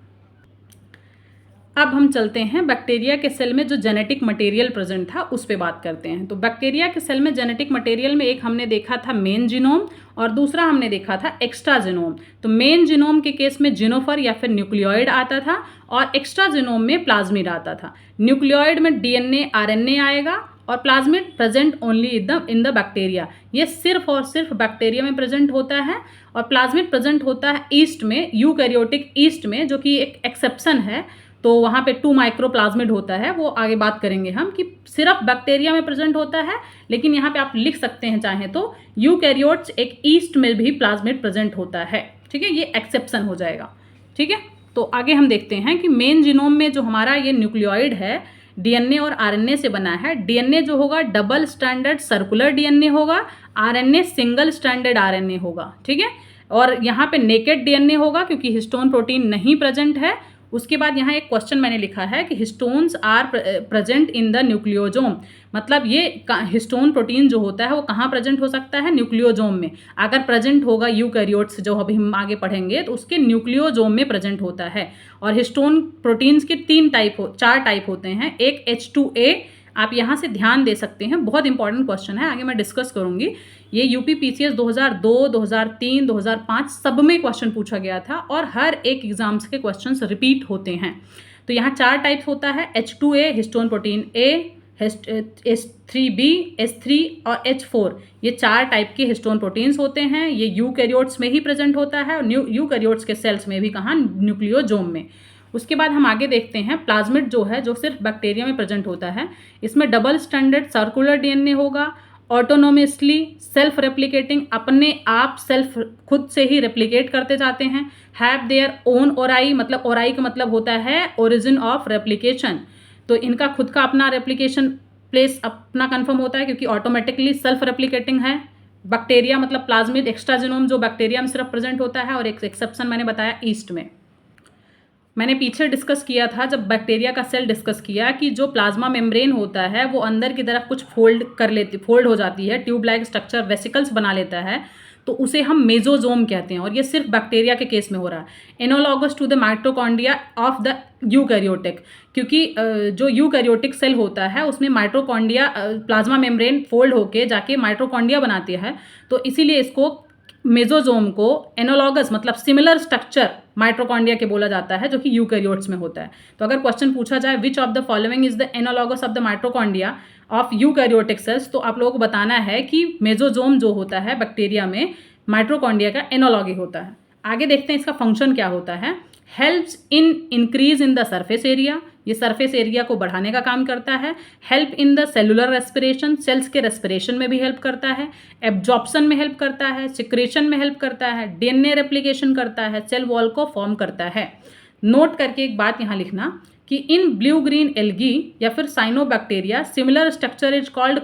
अब हम चलते हैं बैक्टीरिया के सेल में जो जेनेटिक मटेरियल प्रेजेंट था उस पे बात करते हैं। तो बैक्टीरिया के सेल में जेनेटिक मटेरियल में एक हमने देखा था मेन जीनोम और दूसरा हमने देखा था एक्स्ट्रा जीनोम। तो मेन जीनोम के केस में जिनोफर या फिर न्यूक्लियोइड आता था और एक्स्ट्रा जीनोम में प्लाज्मिड आता था। न्यूक्लियोइड में डीएनए आरएनए आएगा और plasmid present only in the bacteria. ये सिर्फ और सिर्फ बैक्टीरिया में प्रेजेंट होता है और प्लाज्मिड प्रेजेंट होता है ईस्ट में, यूकैरियोटिक ईस्ट में, जो कि एक एक्सेप्शन है। तो वहाँ पे 2 माइक्रोप्लाज्मिड होता है, वो आगे बात करेंगे हम कि सिर्फ बैक्टीरिया में प्रेजेंट होता है। लेकिन यहाँ पे आप लिख सकते हैं चाहें तो यूकैरियोट्स एक ईस्ट में भी प्लाज्मिड प्रेजेंट होता है। ठीक है, ये एक्सेप्शन हो जाएगा। ठीक है, तो आगे हम देखते हैं कि मेन जीनोम में जो हमारा ये न्यूक्लियोइड है डीएनए और आरएनए से बना है। डीएनए जो होगा डबल स्टैंडर्ड सर्कुलर डीएनए होगा, आरएनए सिंगल स्टैंडर्ड आरएनए होगा। ठीक है, और यहाँ पे नेकेड डीएनए होगा क्योंकि हिस्टोन प्रोटीन नहीं प्रेजेंट है। उसके बाद यहाँ एक क्वेश्चन मैंने लिखा है कि histones are present in the nucleosome. मतलब ये हिस्टोन प्रोटीन जो होता है वो कहाँ प्रेजेंट हो सकता है, न्यूक्लियोजोम में। अगर प्रेजेंट होगा यूकैरियोट्स जो अभी हम आगे पढ़ेंगे तो उसके न्यूक्लियोजोम में प्रेजेंट होता है। और हिस्टोन प्रोटीन्स के 4 टाइप होते हैं। एक H2A, आप यहाँ से ध्यान दे सकते हैं, बहुत इंपॉर्टेंट क्वेश्चन है, आगे मैं डिस्कस करूँगी। ये UPPCS 2002, 2003, 2005 सब में क्वेश्चन पूछा गया था और हर एक एग्जाम्स के क्वेश्चंस रिपीट होते हैं। तो यहाँ 4 टाइप्स होता है। H2A histone protein A, H3B, H3 और H4, ये 4 टाइप के हिस्टोन प्रोटीन्स होते हैं। ये यूकैरियोट्स में ही प्रेजेंट होता है और यूकैरियोट्स के सेल्स में भी कहाँ, न्यूक्लियोजोम में। उसके बाद हम आगे देखते हैं प्लाज्मिड जो है, जो सिर्फ बैक्टीरिया में प्रेजेंट होता है। इसमें डबल स्टैंडर्ड सर्कुलर डीएनए होगा, ऑटोनोमसली सेल्फ रेप्लिकेटिंग, अपने आप सेल्फ खुद से ही रेप्लिकेट करते जाते हैं। हैव देयर ओन ओराई, मतलब ओराई का मतलब होता है ओरिजिन ऑफ रेप्लिकेशन। तो इनका खुद का अपना रेप्लिकेशन प्लेस अपना कंफर्म होता है क्योंकि ऑटोमेटिकली सेल्फ रेप्लिकेटिंग है। बैक्टीरिया मतलब प्लाज्मिड एक्स्ट्रा जीनोम जो बैक्टीरिया में सिर्फ प्रेजेंट होता है, और एक एक्सेप्शन मैंने बताया ईस्ट में। मैंने पीछे डिस्कस किया था जब बैक्टीरिया का सेल डिस्कस किया कि जो प्लाज्मा मेम्ब्रेन होता है वो अंदर की तरफ कुछ फोल्ड हो जाती है, ट्यूब लाइक स्ट्रक्चर वेसिकल्स बना लेता है, तो उसे हम मेसोजोम कहते हैं। और ये सिर्फ बैक्टीरिया के केस में हो रहा है। Analogous to the mitochondria of the eukaryotic, क्योंकि जो यूकैरियोटिक सेल होता है उसमें माइटोकॉन्ड्रिया प्लाज्मा मेम्ब्रेन फोल्ड होके जाके माइटोकॉन्ड्रिया बनाती है, तो इसीलिए इसको मेसोजोम को एनालॉगस मतलब सिमिलर स्ट्रक्चर माइटोकॉन्ड्रिया के बोला जाता है, जो कि यूकैरियोट्स में होता है। तो अगर क्वेश्चन पूछा जाए which of the following is the analogous of the mitochondria of eukaryotic cells, तो आप लोगों को बताना है कि मेसोजोम जो होता है बैक्टीरिया में माइटोकॉन्ड्रिया का एनालॉगी होता है। आगे देखते हैं इसका फंक्शन क्या होता है। Helps in increase in the surface area, ये सरफेस एरिया को बढ़ाने का काम करता है। Help in the cellular respiration, cells के रेस्पिरेशन में भी हेल्प करता है। एब्जॉर्प्शन में हेल्प करता है, सिक्रेशन में हेल्प करता है, डीएनए रेप्लिकेशन करता है, सेल वॉल को फॉर्म करता है। नोट करके एक बात यहाँ लिखना कि इन ब्लू ग्रीन एल्गी या फिर cyanobacteria similar structure is called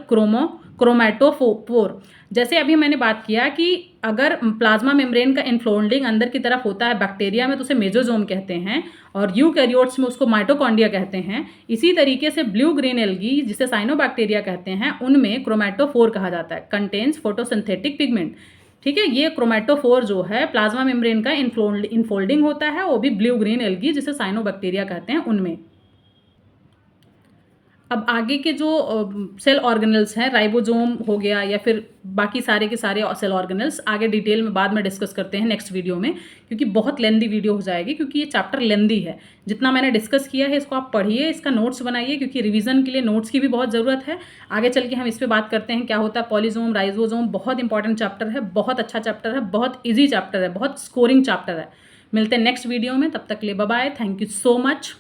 chromatophore. जैसे अभी मैंने बात किया कि अगर प्लाज्मा मेम्ब्रेन का इनफोल्डिंग अंदर की तरफ होता है बैक्टीरिया में तो उसे मेसोजोम कहते हैं, और यूकैरियोट्स में उसको माइटोकॉन्ड्रिया कहते हैं। इसी तरीके से ब्लू ग्रीन एल्गी जिसे साइनोबैक्टीरिया कहते हैं उनमें क्रोमैटोफोर कहा जाता है, कंटेन्स फोटोसिंथेटिक पिगमेंट। ठीक है, ये क्रोमैटोफोर जो है प्लाज्मा मेम्ब्रेन का इनफोल्डिंग होता है, वो भी ब्लू ग्रीन एल्गी जिसे साइनोबैक्टीरिया कहते हैं उनमें। अब आगे के जो सेल ऑर्गेनल्स हैं, राइबोसोम हो गया या फिर बाकी सारे के सारे सेल ऑर्गेनल्स, आगे डिटेल में बाद में डिस्कस करते हैं नेक्स्ट वीडियो में, क्योंकि बहुत लेंदी वीडियो हो जाएगी, क्योंकि ये चैप्टर लेंदी है। जितना मैंने डिस्कस किया है इसको आप पढ़िए, इसका नोट्स बनाइए, क्योंकि रिवीजन के लिए नोट्स की भी बहुत ज़रूरत है। आगे चल के हम इस पर बात करते हैं क्या होता है पॉलीजोम, राइबोसोम। बहुत इंपॉर्टेंट चैप्टर है, बहुत अच्छा चैप्टर है, बहुत ईजी चैप्टर है, बहुत स्कोरिंग चैप्टर है। मिलते हैं नेक्स्ट वीडियो में, तब तक के लिए bye bye, thank you so much.